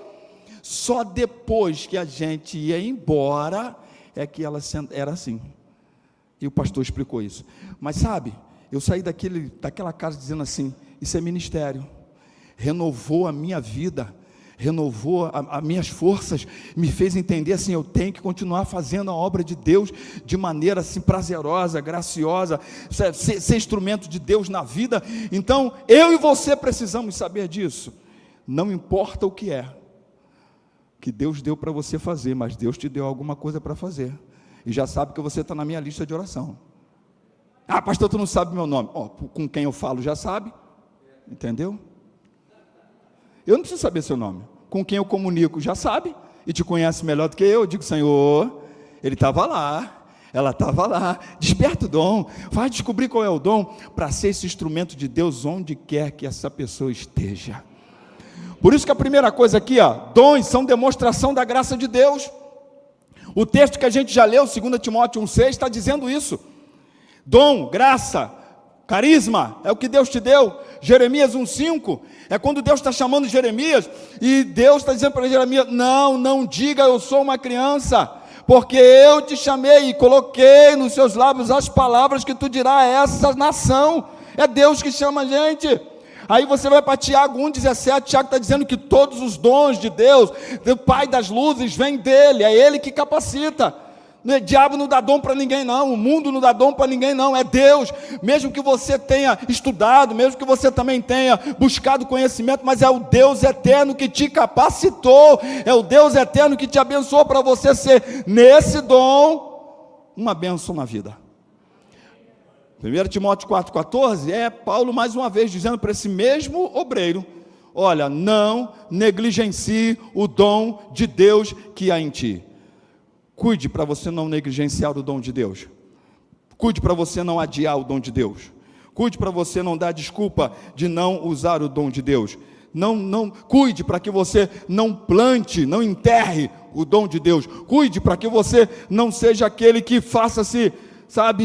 Só depois que a gente ia embora é que ela era assim. E o pastor explicou isso. Mas sabe, eu saí daquela casa dizendo assim, isso é ministério. Renovou a minha vida, renovou as minhas forças, me fez entender assim, eu tenho que continuar fazendo a obra de Deus de maneira assim prazerosa, graciosa, ser instrumento de Deus na vida. Então, eu e você precisamos saber disso. Não importa o que é, que Deus deu para você fazer, mas Deus te deu alguma coisa para fazer. E já sabe que você está na minha lista de oração. Ah, pastor, tu não sabe meu nome. Com quem eu falo já sabe. Entendeu? Eu não preciso saber seu nome. Com quem eu comunico já sabe. E te conhece melhor do que eu. Eu digo, Senhor, ele estava lá. Ela estava lá. Desperta o dom. Vai descobrir qual é o dom. Para ser esse instrumento de Deus onde quer que essa pessoa esteja. Por isso que a primeira coisa aqui, dons são demonstração da graça de Deus. O texto que a gente já leu, 2 Timóteo 1,6, está dizendo isso. Dom, graça, carisma, é o que Deus te deu. Jeremias 1,5, é quando Deus está chamando Jeremias, e Deus está dizendo para Jeremias, não diga eu sou uma criança, porque eu te chamei e coloquei nos seus lábios as palavras que tu dirás a essa nação. É Deus que chama a gente. Aí você vai para Tiago 1,17, Tiago está dizendo que todos os dons de Deus, do Pai das luzes, vêm dele, é ele que capacita. O diabo não dá dom para ninguém não, o mundo não dá dom para ninguém não, é Deus. Mesmo que você tenha estudado, mesmo que você também tenha buscado conhecimento, mas é o Deus eterno que te capacitou, é o Deus eterno que te abençoou para você ser, nesse dom, uma bênção na vida. 1 Timóteo 4,14 é Paulo mais uma vez dizendo para esse mesmo obreiro, olha, não negligencie o dom de Deus que há em ti. Cuide para você não negligenciar o dom de Deus. Cuide para você não adiar o dom de Deus. Cuide para você não dar desculpa de não usar o dom de Deus. Cuide para que você não plante, não enterre o dom de Deus. Cuide para que você não seja aquele que faça-se,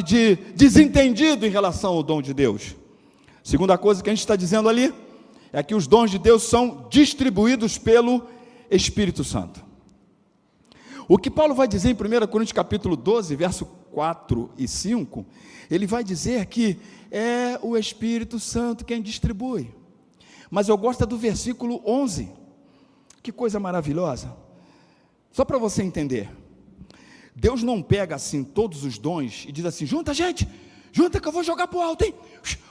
de desentendido em relação ao dom de Deus. Segunda coisa que a gente está dizendo ali, é que os dons de Deus são distribuídos pelo Espírito Santo. O que Paulo vai dizer em 1 Coríntios capítulo 12, verso 4 e 5, ele vai dizer que é o Espírito Santo quem distribui. Mas eu gosto do versículo 11, que coisa maravilhosa. Só para você entender, Deus não pega assim todos os dons e diz assim, junta gente, junta que eu vou jogar para o alto, hein?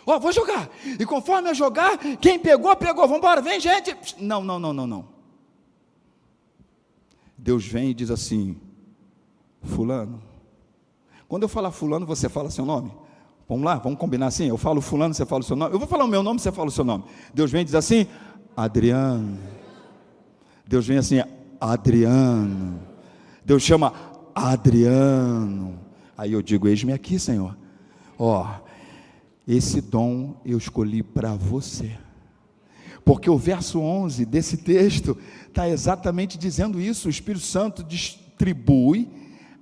Vou jogar, e conforme eu jogar, quem pegou, vamos embora, vem gente. Não. Deus vem e diz assim, fulano, quando eu falar fulano, você fala seu nome? Vamos lá, vamos combinar assim, eu falo fulano, você fala o seu nome, eu vou falar o meu nome, você fala o seu nome. Deus vem e diz assim, Adriano. Deus vem assim, Adriano. Deus chama Adriano. Aí eu digo, eis-me aqui, Senhor. Esse dom eu escolhi para você. Porque o verso 11 desse texto está exatamente dizendo isso. O Espírito Santo distribui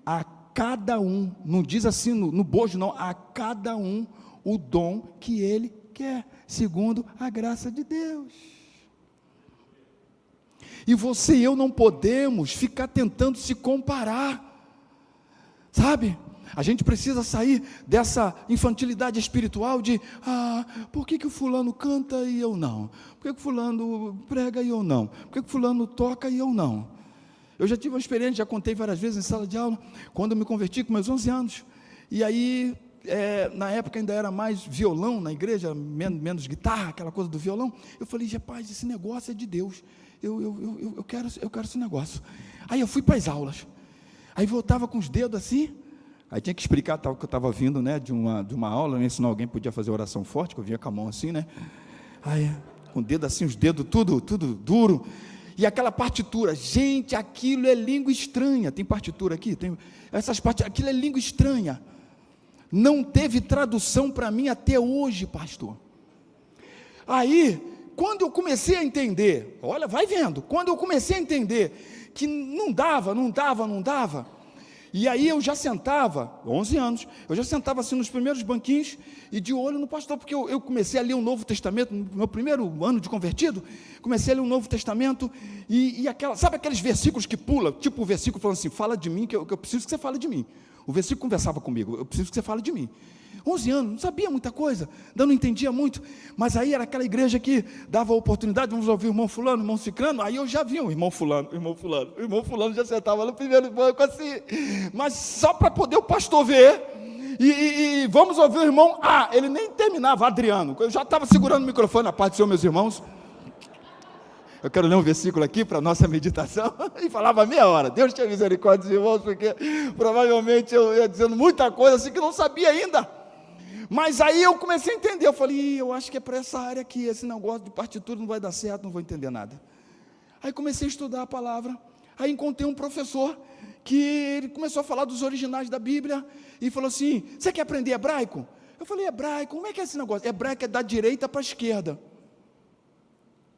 a cada um, não diz assim no bojo não, a cada um o dom que ele quer, segundo a graça de Deus. E você e eu não podemos ficar tentando se comparar, sabe? A gente precisa sair dessa infantilidade espiritual de, por que o fulano canta e eu não? Por que o fulano prega e eu não? Por que o fulano toca e eu não? Eu já tive uma experiência, já contei várias vezes em sala de aula, quando eu me converti com meus 11 anos. E aí, na época ainda era mais violão na igreja, menos guitarra, aquela coisa do violão. Eu falei, rapaz, esse negócio é de Deus. Eu quero esse negócio. Aí eu fui para as aulas. Aí voltava com os dedos assim. Aí tinha que explicar tal, que eu estava vindo, né, de uma aula, né, senão alguém podia fazer oração forte, que eu vinha com a mão assim, né. Aí, com o dedo assim, os dedos tudo duro. E aquela partitura, gente, aquilo é língua estranha. Tem partitura aqui? Tem essas partituras, aquilo é língua estranha. Não teve tradução para mim até hoje, pastor. Aí, quando eu comecei a entender, olha, vai vendo, quando eu comecei a entender que não dava, e aí eu já sentava, 11 anos, eu já sentava assim nos primeiros banquinhos e de olho no pastor, porque eu comecei a ler o Novo Testamento, no meu primeiro ano de convertido, comecei a ler o Novo Testamento, e sabe aqueles versículos que pula, tipo o versículo falando assim, fala de mim, que eu preciso que você fale de mim. O versículo conversava comigo, eu preciso que você fale de mim. 11 anos, não sabia muita coisa, não entendia muito, mas aí era aquela igreja que dava a oportunidade, vamos ouvir o irmão fulano, o irmão ciclano, aí eu já vi o irmão fulano já sentava no primeiro banco assim, mas só para poder o pastor ver, e vamos ouvir o irmão, ele nem terminava, Adriano, eu já estava segurando o microfone, a paz do Senhor, meus irmãos. Eu quero ler um versículo aqui para a nossa meditação, e falava meia hora, Deus tinha misericórdia dos irmãos, porque provavelmente eu ia dizendo muita coisa assim que não sabia ainda. Mas aí eu comecei a entender, eu falei, eu acho que é para essa área aqui, esse negócio de partitura não vai dar certo, não vou entender nada. Aí comecei a estudar a palavra, aí encontrei um professor, que ele começou a falar dos originais da Bíblia, e falou assim, você quer aprender hebraico? Eu falei, hebraico, como é que é esse negócio? Hebraico é da direita para a esquerda.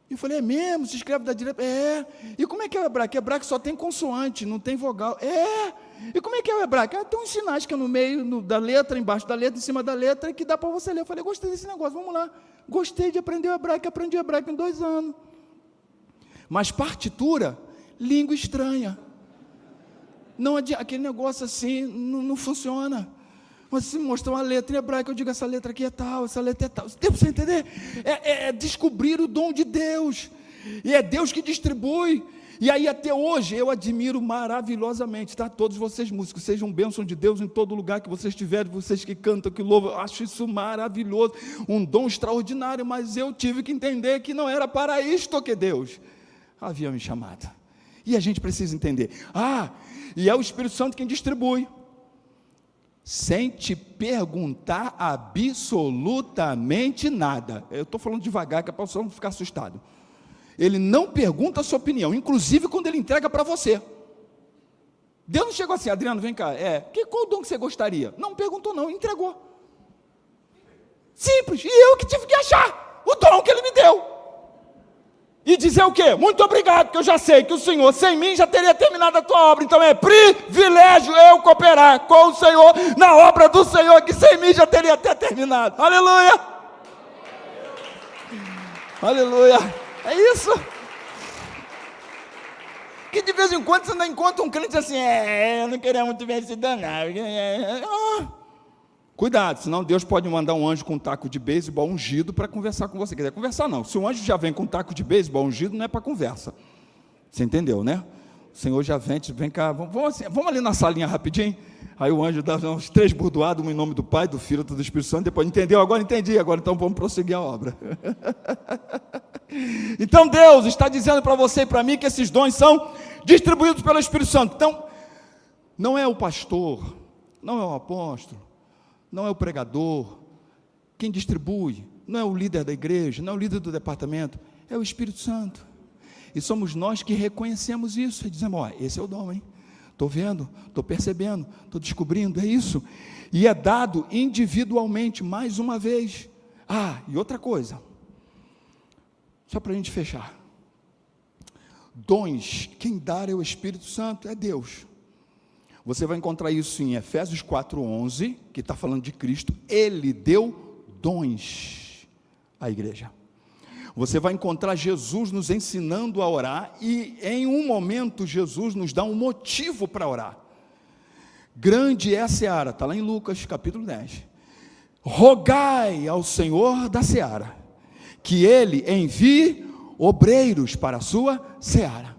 Eu falei, é mesmo? Se escreve da direita? É. E como é que é o hebraico? Hebraico só tem consoante, não tem vogal. É. E como é que é o hebraico? Tem uns sinais que é no meio da letra, embaixo da letra, em cima da letra, que dá para você ler. Eu falei, gostei desse negócio, vamos lá. Gostei de aprender o hebraico, aprendi o hebraico em 2 anos. Mas partitura, língua estranha. Não adianta, aquele negócio assim, não funciona. Mas se mostrar uma letra em hebraico, eu digo, essa letra aqui é tal, essa letra é tal. Deu para você entender? É descobrir o dom de Deus. E é Deus que distribui. E aí até hoje eu admiro maravilhosamente, tá? Todos vocês músicos, sejam bênção de Deus em todo lugar que vocês estiverem, vocês que cantam, que louvam, eu acho isso maravilhoso, um dom extraordinário, mas eu tive que entender que não era para isto que Deus havia me chamado. E a gente precisa entender. E é o Espírito Santo quem distribui. Sem te perguntar absolutamente nada. Eu estou falando devagar, que é para você não ficar assustado. Ele não pergunta a sua opinião, inclusive quando ele entrega para você. Deus não chegou assim, Adriano, vem cá, qual dom que você gostaria? Não perguntou não, entregou. Simples, e eu que tive que achar o dom que ele me deu. E dizer o quê? Muito obrigado, porque eu já sei que o Senhor, sem mim, já teria terminado a tua obra. Então é privilégio eu cooperar com o Senhor, na obra do Senhor, que sem mim já teria até terminado. Aleluia! Aleluia! É isso. Que de vez em quando você ainda encontra um crente assim, eu não queria muito ver esse danado. Cuidado, senão Deus pode mandar um anjo com um taco de beisebol ungido para conversar com você. Quer dizer, conversar não. Se o anjo já vem com um taco de beisebol ungido, não é para conversa. Você entendeu, né? O Senhor já vem cá, vamos ali na salinha rapidinho. Aí o anjo dá uns 3 burdoados, um em nome do Pai, do Filho e do Espírito Santo. Depois, entendeu? Agora entendi, então vamos prosseguir a obra. Então Deus está dizendo para você e para mim que esses dons são distribuídos pelo Espírito Santo. Então, não é o pastor, não é o apóstolo, não é o pregador, quem distribui, não é o líder da igreja, não é o líder do departamento, é o Espírito Santo. E somos nós que reconhecemos isso, e dizemos, esse é o dom, hein? Estou vendo, estou percebendo, estou descobrindo, é isso. E é dado individualmente, mais uma vez. E outra coisa, só para a gente fechar. Dons, quem dá é o Espírito Santo, é Deus. Você vai encontrar isso em Efésios 4:11, que está falando de Cristo. Ele deu dons à igreja. Você vai encontrar Jesus nos ensinando a orar, e em um momento Jesus nos dá um motivo para orar. Grande é a seara, está lá em Lucas capítulo 10. Rogai ao Senhor da seara, que Ele envie obreiros para a sua seara.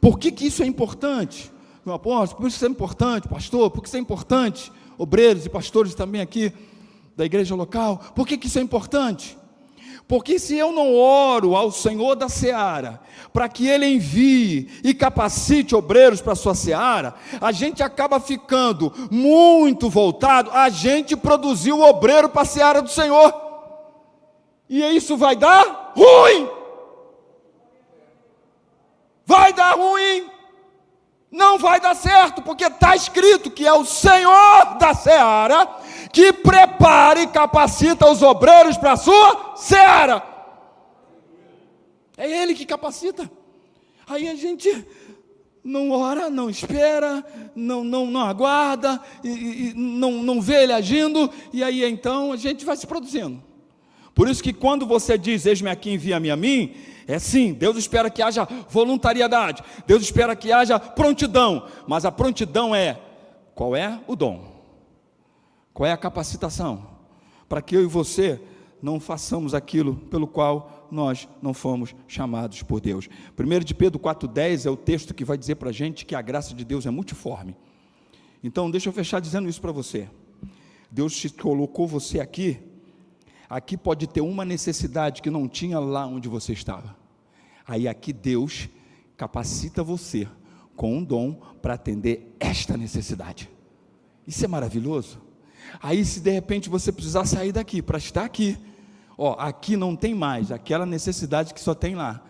Por que isso é importante? Meu apóstolo, por que isso é importante, pastor? Por que isso é importante? Obreiros e pastores também aqui da igreja local. Por que isso é importante? Porque se eu não oro ao Senhor da seara, para que Ele envie e capacite obreiros para a sua seara, a gente acaba ficando muito voltado a gente produzir o obreiro para a seara do Senhor, e isso vai dar ruim, não vai dar certo, porque está escrito que é o Senhor da seara que prepara e capacita os obreiros para a sua seara. É Ele que capacita. Aí a gente não ora, não espera, não aguarda, e não vê Ele agindo, e aí então a gente vai se produzindo. Por isso que quando você diz, eis-me aqui, envia-me a mim, é sim, Deus espera que haja voluntariedade, Deus espera que haja prontidão, mas a prontidão qual é o dom? Qual é a capacitação? Para que eu e você não façamos aquilo pelo qual nós não fomos chamados por Deus. 1 de Pedro 4,10 é o texto que vai dizer para a gente que a graça de Deus é multiforme. Então deixa eu fechar dizendo isso para você. Deus te colocou você aqui pode ter uma necessidade que não tinha lá onde você estava. Aí aqui Deus capacita você com um dom para atender esta necessidade. Isso é maravilhoso. Aí se de repente você precisar sair daqui para estar aqui, aqui não tem mais aquela necessidade que só tem lá.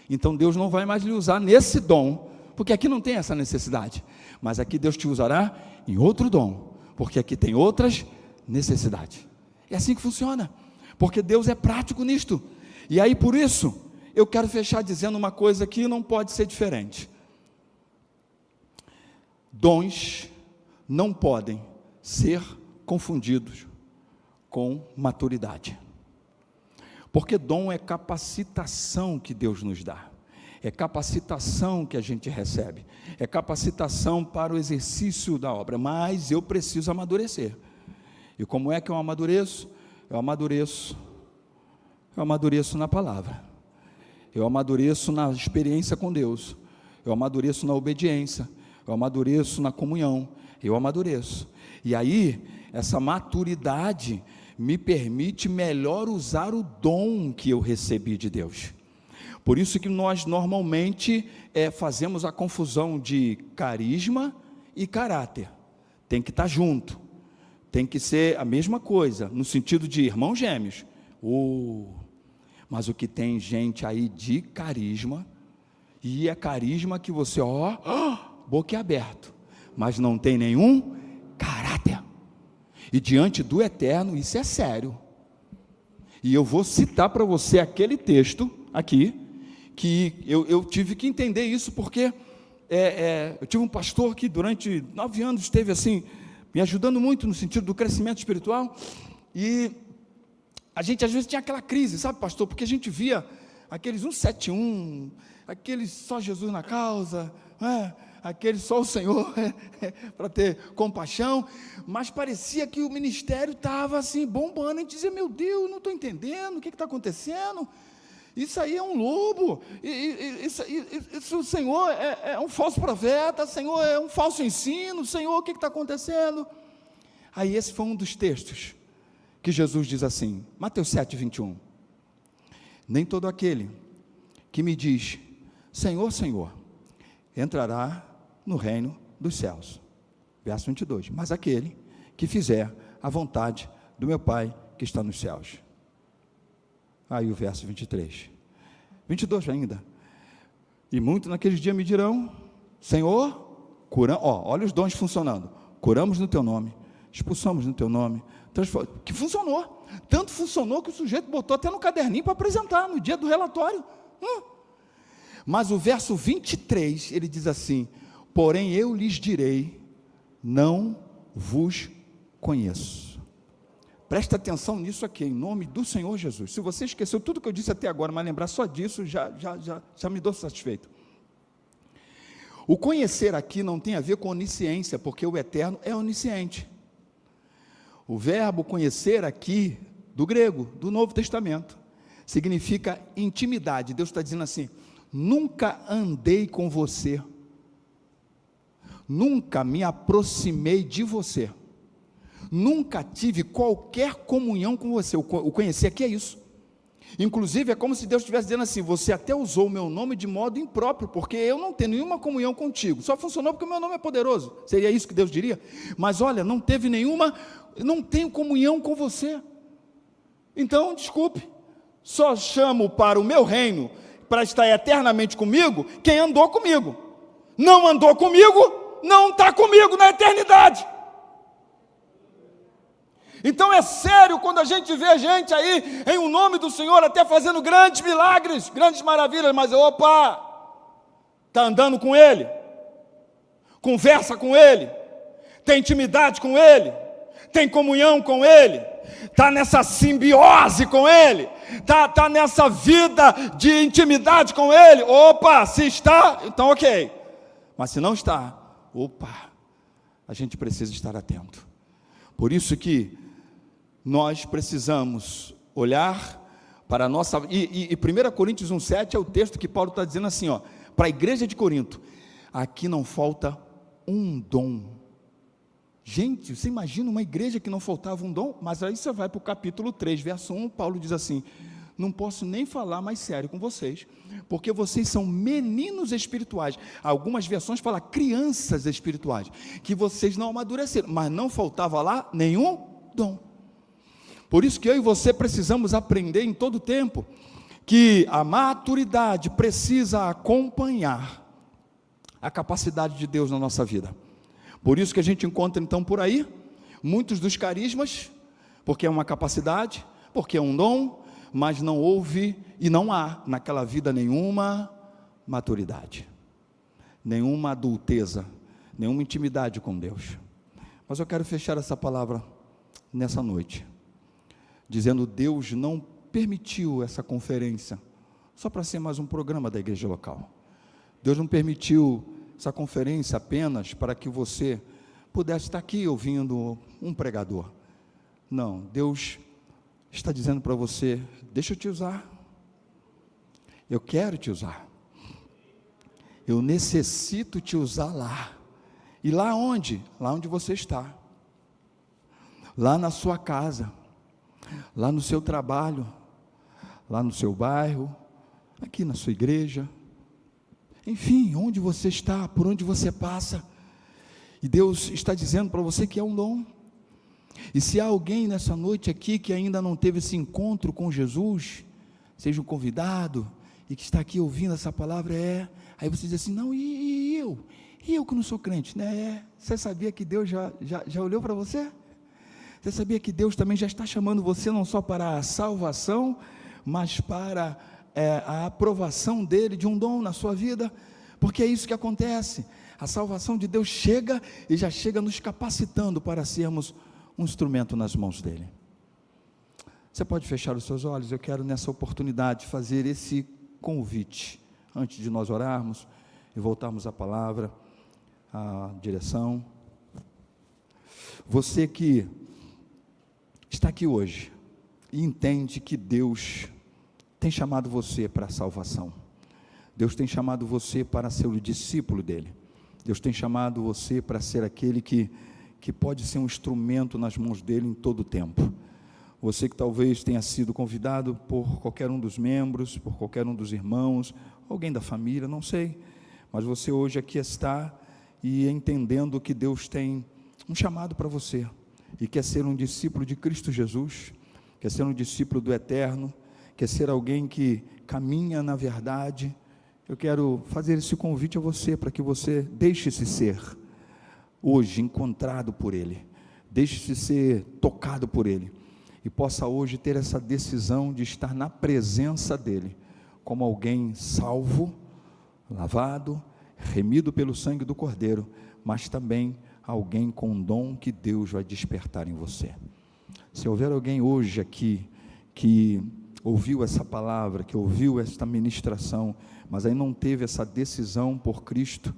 Então Deus não vai mais lhe usar nesse dom, porque aqui não tem essa necessidade. Mas aqui Deus te usará em outro dom, porque aqui tem outras necessidades. É assim que funciona. Porque Deus é prático nisto. E aí por isso, eu quero fechar dizendo uma coisa que não pode ser diferente. Dons não podem ser confundidos com maturidade. Porque dom é capacitação que Deus nos dá. É capacitação que a gente recebe. É capacitação para o exercício da obra. Mas eu preciso amadurecer. E como é que eu amadureço? Eu amadureço na palavra, eu amadureço na experiência com Deus, eu amadureço na obediência, eu amadureço na comunhão, eu amadureço, e aí, essa maturidade me permite melhor usar o dom que eu recebi de Deus. Por isso que nós normalmente fazemos a confusão de carisma e caráter, tem que estar junto. Tem que ser a mesma coisa, no sentido de irmãos gêmeos. Mas o que tem gente aí de carisma, e é carisma que você, boquiaberto, mas não tem nenhum caráter. E diante do eterno, isso é sério. E eu vou citar para você aquele texto aqui, que eu tive que entender isso, porque eu tive um pastor que durante 9 anos esteve assim, me ajudando muito no sentido do crescimento espiritual, e a gente às vezes tinha aquela crise, sabe, pastor, porque a gente via aqueles 171, aqueles só Jesus na causa, aqueles só o Senhor para ter compaixão, mas parecia que o ministério estava assim, bombando, a gente dizia, meu Deus, não estou entendendo, o que está acontecendo? Isso aí é um lobo, isso o Senhor é um falso profeta, o Senhor é um falso ensino, o Senhor, o que está acontecendo? Aí esse foi um dos textos, que Jesus diz assim, Mateus 7, 21, nem todo aquele que me diz, Senhor, Senhor, entrará no reino dos céus, verso 22, mas aquele que fizer a vontade do meu Pai que está nos céus. Aí o verso 23, 22 ainda, e muitos naqueles dias me dirão, Senhor, olha os dons funcionando, curamos no teu nome, expulsamos no teu nome, que funcionou, tanto funcionou que o sujeito botou até no caderninho para apresentar, no dia do relatório, mas o verso 23, ele diz assim, porém eu lhes direi, não vos conheço. Presta atenção nisso aqui, em nome do Senhor Jesus. Se você esqueceu tudo que eu disse até agora, mas lembrar só disso, já me dou satisfeito. O conhecer aqui não tem a ver com onisciência, porque o eterno é onisciente. O verbo conhecer aqui, do grego, do Novo Testamento, significa intimidade. Deus está dizendo assim, nunca andei com você, nunca me aproximei de você, nunca tive qualquer comunhão com você. O conhecer aqui é isso. Inclusive é como se Deus estivesse dizendo assim: você até usou o meu nome de modo impróprio, porque eu não tenho nenhuma comunhão contigo, só funcionou porque o meu nome é poderoso. Seria isso que Deus diria? Mas olha, não teve nenhuma, não tenho comunhão com você. Então, desculpe, só chamo para o meu reino, para estar eternamente comigo, quem andou comigo. Não andou comigo, não está comigo na eternidade. Então é sério quando a gente vê gente aí, em o nome do Senhor, até fazendo grandes milagres, grandes maravilhas, mas opa, está andando com Ele, conversa com Ele, tem intimidade com Ele, tem comunhão com Ele, está nessa simbiose com Ele, está nessa vida de intimidade com Ele. Opa, se está, então ok, mas se não está, opa, a gente precisa estar atento. Por isso que nós precisamos olhar para a nossa... E 1 Coríntios 1,7 é o texto que Paulo está dizendo assim, ó, para a igreja de Corinto: aqui não falta um dom. Gente, você imagina uma igreja que não faltava um dom? Mas aí você vai para o capítulo 3, verso 1, Paulo diz assim: não posso nem falar mais sério com vocês, porque vocês são meninos espirituais. Algumas versões falam crianças espirituais, que vocês não amadureceram, mas não faltava lá nenhum dom. Por isso que eu e você precisamos aprender em todo tempo que a maturidade precisa acompanhar a capacidade de Deus na nossa vida. Por isso que a gente encontra então por aí muitos dos carismas, porque é uma capacidade, porque é um dom, mas não houve e não há naquela vida nenhuma maturidade, nenhuma adulteza, nenhuma intimidade com Deus. Mas eu quero fechar essa palavra nessa noite dizendo: Deus não permitiu essa conferência só para ser mais um programa da igreja local. Deus não permitiu essa conferência apenas para que você pudesse estar aqui ouvindo um pregador. Não, Deus está dizendo para você: deixa eu te usar, eu quero te usar, eu necessito te usar lá. E lá onde? Lá onde você está, lá na sua casa, lá no seu trabalho, lá no seu bairro, aqui na sua igreja, enfim, onde você está, por onde você passa. E Deus está dizendo para você que é um dom. E se há alguém nessa noite aqui que ainda não teve esse encontro com Jesus, seja um convidado e que está aqui ouvindo essa palavra, aí você diz assim: não, e eu que não sou crente, né? Você sabia que Deus já olhou para você? Você sabia que Deus também já está chamando você não só para a salvação, mas para a aprovação dele de um dom na sua vida? Porque é isso que acontece. A salvação de Deus chega e já chega nos capacitando para sermos um instrumento nas mãos dele. Você pode fechar os seus olhos? Eu quero nessa oportunidade fazer esse convite, antes de nós orarmos e voltarmos à palavra, à direção. Você que está aqui hoje e entende que Deus tem chamado você para a salvação, Deus tem chamado você para ser o discípulo dele, Deus tem chamado você para ser aquele que pode ser um instrumento nas mãos dele em todo o tempo. Você que talvez tenha sido convidado por qualquer um dos membros, por qualquer um dos irmãos, alguém da família, não sei, mas você hoje aqui está e entendendo que Deus tem um chamado para você, e quer ser um discípulo de Cristo Jesus, quer ser um discípulo do Eterno, quer ser alguém que caminha na verdade. Eu quero fazer esse convite a você, para que você deixe-se ser hoje encontrado por Ele, deixe-se ser tocado por Ele, e possa hoje ter essa decisão de estar na presença dEle, como alguém salvo, lavado, remido pelo sangue do Cordeiro, mas também alguém com um dom que Deus vai despertar em você. Se houver alguém hoje aqui que ouviu essa palavra, que ouviu esta ministração, mas aí não teve essa decisão por Cristo,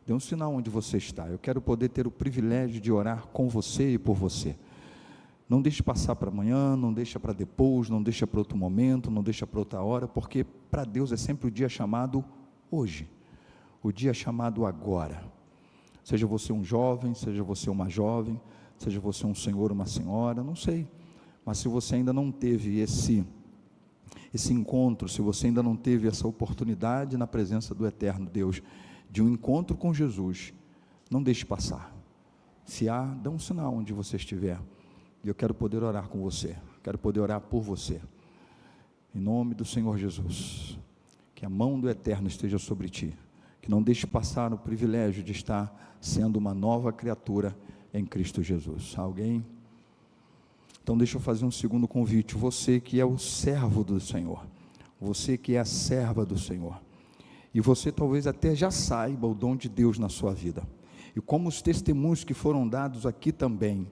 dê um sinal onde você está. Eu quero poder ter o privilégio de orar com você e por você. Não deixe passar para amanhã, não deixa para depois, não deixa para outro momento, não deixa para outra hora, porque para Deus é sempre o dia chamado hoje, o dia chamado agora. Seja você um jovem, seja você uma jovem, seja você um senhor, uma senhora, não sei, mas se você ainda não teve esse encontro, se você ainda não teve essa oportunidade na presença do eterno Deus, de um encontro com Jesus, não deixe passar. Se há, dá um sinal onde você estiver, e eu quero poder orar com você, quero poder orar por você, em nome do Senhor Jesus, que a mão do eterno esteja sobre ti, que não deixe passar o privilégio de estar sendo uma nova criatura em Cristo Jesus. Alguém? Então deixa eu fazer um segundo convite, você que é o servo do Senhor, você que é a serva do Senhor, e você talvez até já saiba o dom de Deus na sua vida, e como os testemunhos que foram dados aqui também,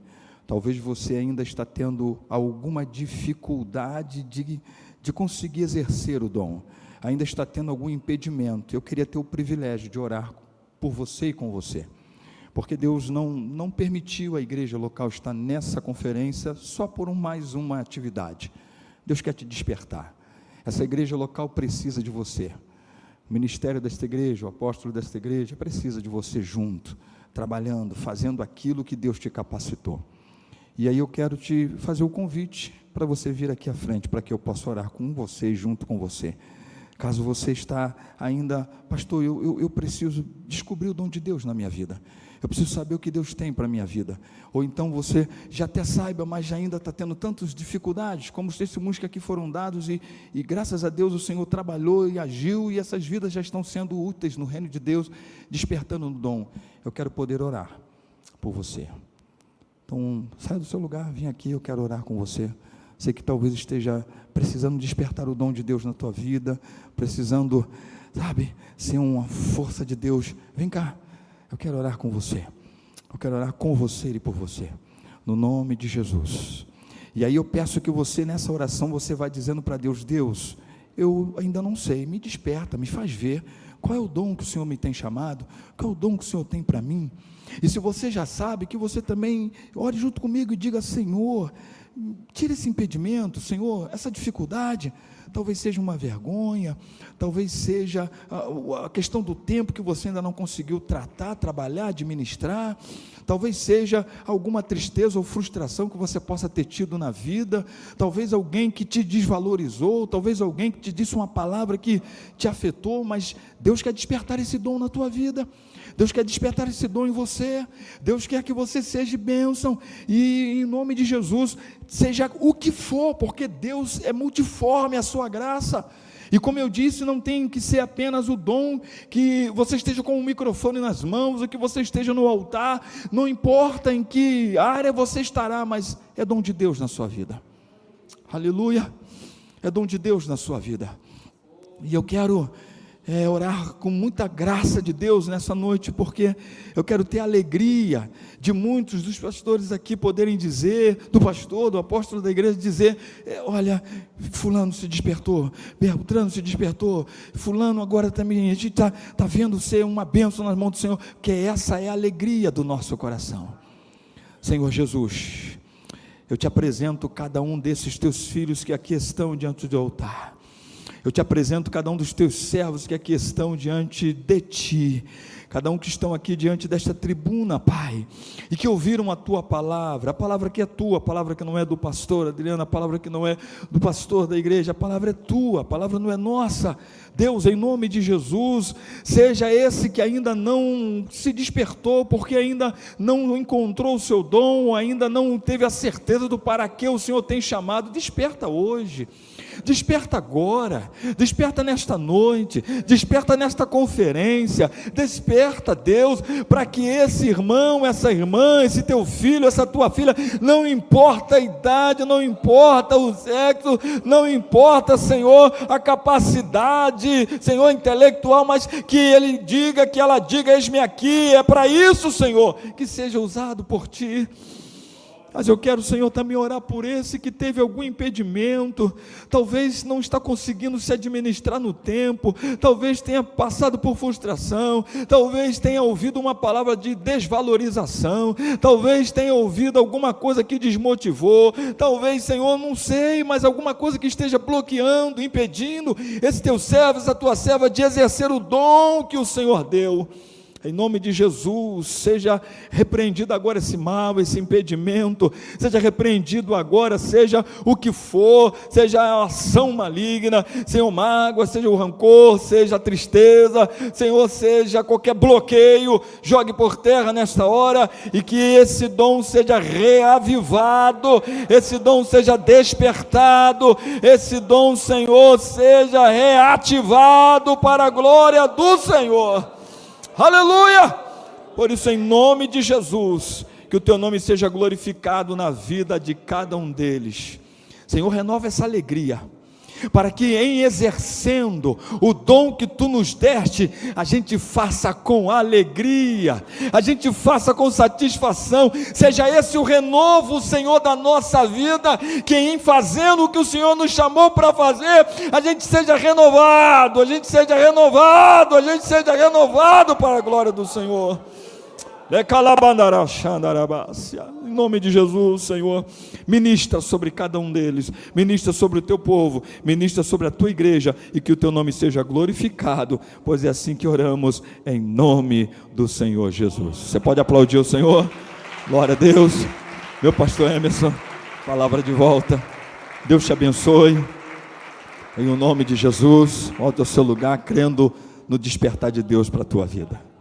talvez você ainda está tendo alguma dificuldade de conseguir exercer o dom, ainda está tendo algum impedimento. Eu queria ter o privilégio de orar por você e com você, porque Deus não permitiu a igreja local estar nessa conferência só por mais uma atividade. Deus quer te despertar. Essa igreja local precisa de você, o ministério desta igreja, o apóstolo desta igreja precisa de você junto, trabalhando, fazendo aquilo que Deus te capacitou. E aí eu quero te fazer o convite para você vir aqui à frente, para que eu possa orar com você e junto com você. Caso você está ainda, pastor, eu preciso descobrir o dom de Deus na minha vida, eu preciso saber o que Deus tem para a minha vida, ou então você já até saiba, mas já ainda está tendo tantas dificuldades, como os testemunhos que aqui foram dados, e graças a Deus o Senhor trabalhou e agiu, e essas vidas já estão sendo úteis no reino de Deus, despertando no dom. Eu quero poder orar por você. Então, sai do seu lugar, vem aqui, eu quero orar com você. Sei que talvez esteja precisando despertar o dom de Deus na tua vida, precisando, ser uma força de Deus. Vem cá, eu quero orar com você. Eu quero orar com você e por você, no nome de Jesus. E aí eu peço que você, nessa oração, você vai dizendo para Deus: Deus, eu ainda não sei, me desperta, me faz ver qual é o dom que o Senhor me tem chamado, qual é o dom que o Senhor tem para mim. E se você já sabe, que você também ore junto comigo e diga: Senhor, tira esse impedimento, Senhor, essa dificuldade. Talvez seja uma vergonha, talvez seja a questão do tempo que você ainda não conseguiu tratar, trabalhar, administrar, talvez seja alguma tristeza ou frustração que você possa ter tido na vida, talvez alguém que te desvalorizou, talvez alguém que te disse uma palavra que te afetou, mas Deus quer despertar esse dom na tua vida. Deus quer despertar esse dom em você. Deus quer que você seja bênção, e em nome de Jesus, seja o que for, porque Deus é multiforme a sua graça. E como eu disse, não tem que ser apenas o dom, que você esteja com um microfone nas mãos, ou que você esteja no altar, não importa em que área você estará, mas é dom de Deus na sua vida. Aleluia, é dom de Deus na sua vida. E eu quero orar com muita graça de Deus nessa noite, porque eu quero ter a alegria de muitos dos pastores aqui poderem dizer, do pastor, do apóstolo da igreja, dizer: olha, fulano se despertou, Beltrano se despertou, fulano agora também, a gente está vendo ser uma bênção nas mãos do Senhor, que essa é a alegria do nosso coração. Senhor Jesus, eu te apresento cada um desses teus filhos que aqui estão diante do altar. Eu te apresento cada um dos teus servos que aqui estão diante de ti, cada um que estão aqui diante desta tribuna, Pai, e que ouviram a tua palavra, a palavra que é tua, a palavra que não é do pastor Adriano, a palavra que não é do pastor da igreja, a palavra é tua, a palavra não é nossa. Deus, em nome de Jesus, seja esse que ainda não se despertou, porque ainda não encontrou o seu dom, ainda não teve a certeza do para que o Senhor tem chamado, desperta hoje, desperta agora, desperta nesta noite, desperta nesta conferência, desperta, Deus, para que esse irmão, essa irmã, esse teu filho, essa tua filha, não importa a idade, não importa o sexo, não importa, Senhor, a capacidade, Senhor, intelectual, mas que ele diga, que ela diga: eis-me aqui. É para isso, Senhor, que seja usado por ti. Mas eu quero, Senhor, também orar por esse que teve algum impedimento, talvez não está conseguindo se administrar no tempo, talvez tenha passado por frustração, talvez tenha ouvido uma palavra de desvalorização, talvez tenha ouvido alguma coisa que desmotivou, talvez, Senhor, não sei, mas alguma coisa que esteja bloqueando, impedindo esse teu servo, essa tua serva de exercer o dom que o Senhor deu. Em nome de Jesus, seja repreendido agora esse mal, esse impedimento, seja repreendido agora, seja o que for, seja a ação maligna, Senhor, mágoa, seja o rancor, seja a tristeza, Senhor, seja qualquer bloqueio, jogue por terra nesta hora, e que esse dom seja reavivado, esse dom seja despertado, esse dom, Senhor, seja reativado para a glória do Senhor. Aleluia! Por isso, em nome de Jesus, que o teu nome seja glorificado na vida de cada um deles. Senhor, renova essa alegria, para que em exercendo o dom que tu nos deste, a gente faça com alegria, a gente faça com satisfação, seja esse o renovo, Senhor, da nossa vida, que em fazendo o que o Senhor nos chamou para fazer, a gente seja renovado, a gente seja renovado, a gente seja renovado para a glória do Senhor. Em nome de Jesus, Senhor, ministra sobre cada um deles, ministra sobre o teu povo, ministra sobre a tua igreja, e que o teu nome seja glorificado, pois é assim que oramos, em nome do Senhor Jesus. Você pode aplaudir o Senhor? Glória a Deus. Meu pastor Emerson, palavra de volta. Deus te abençoe, em o nome de Jesus. Volte ao seu lugar, crendo no despertar de Deus para a tua vida.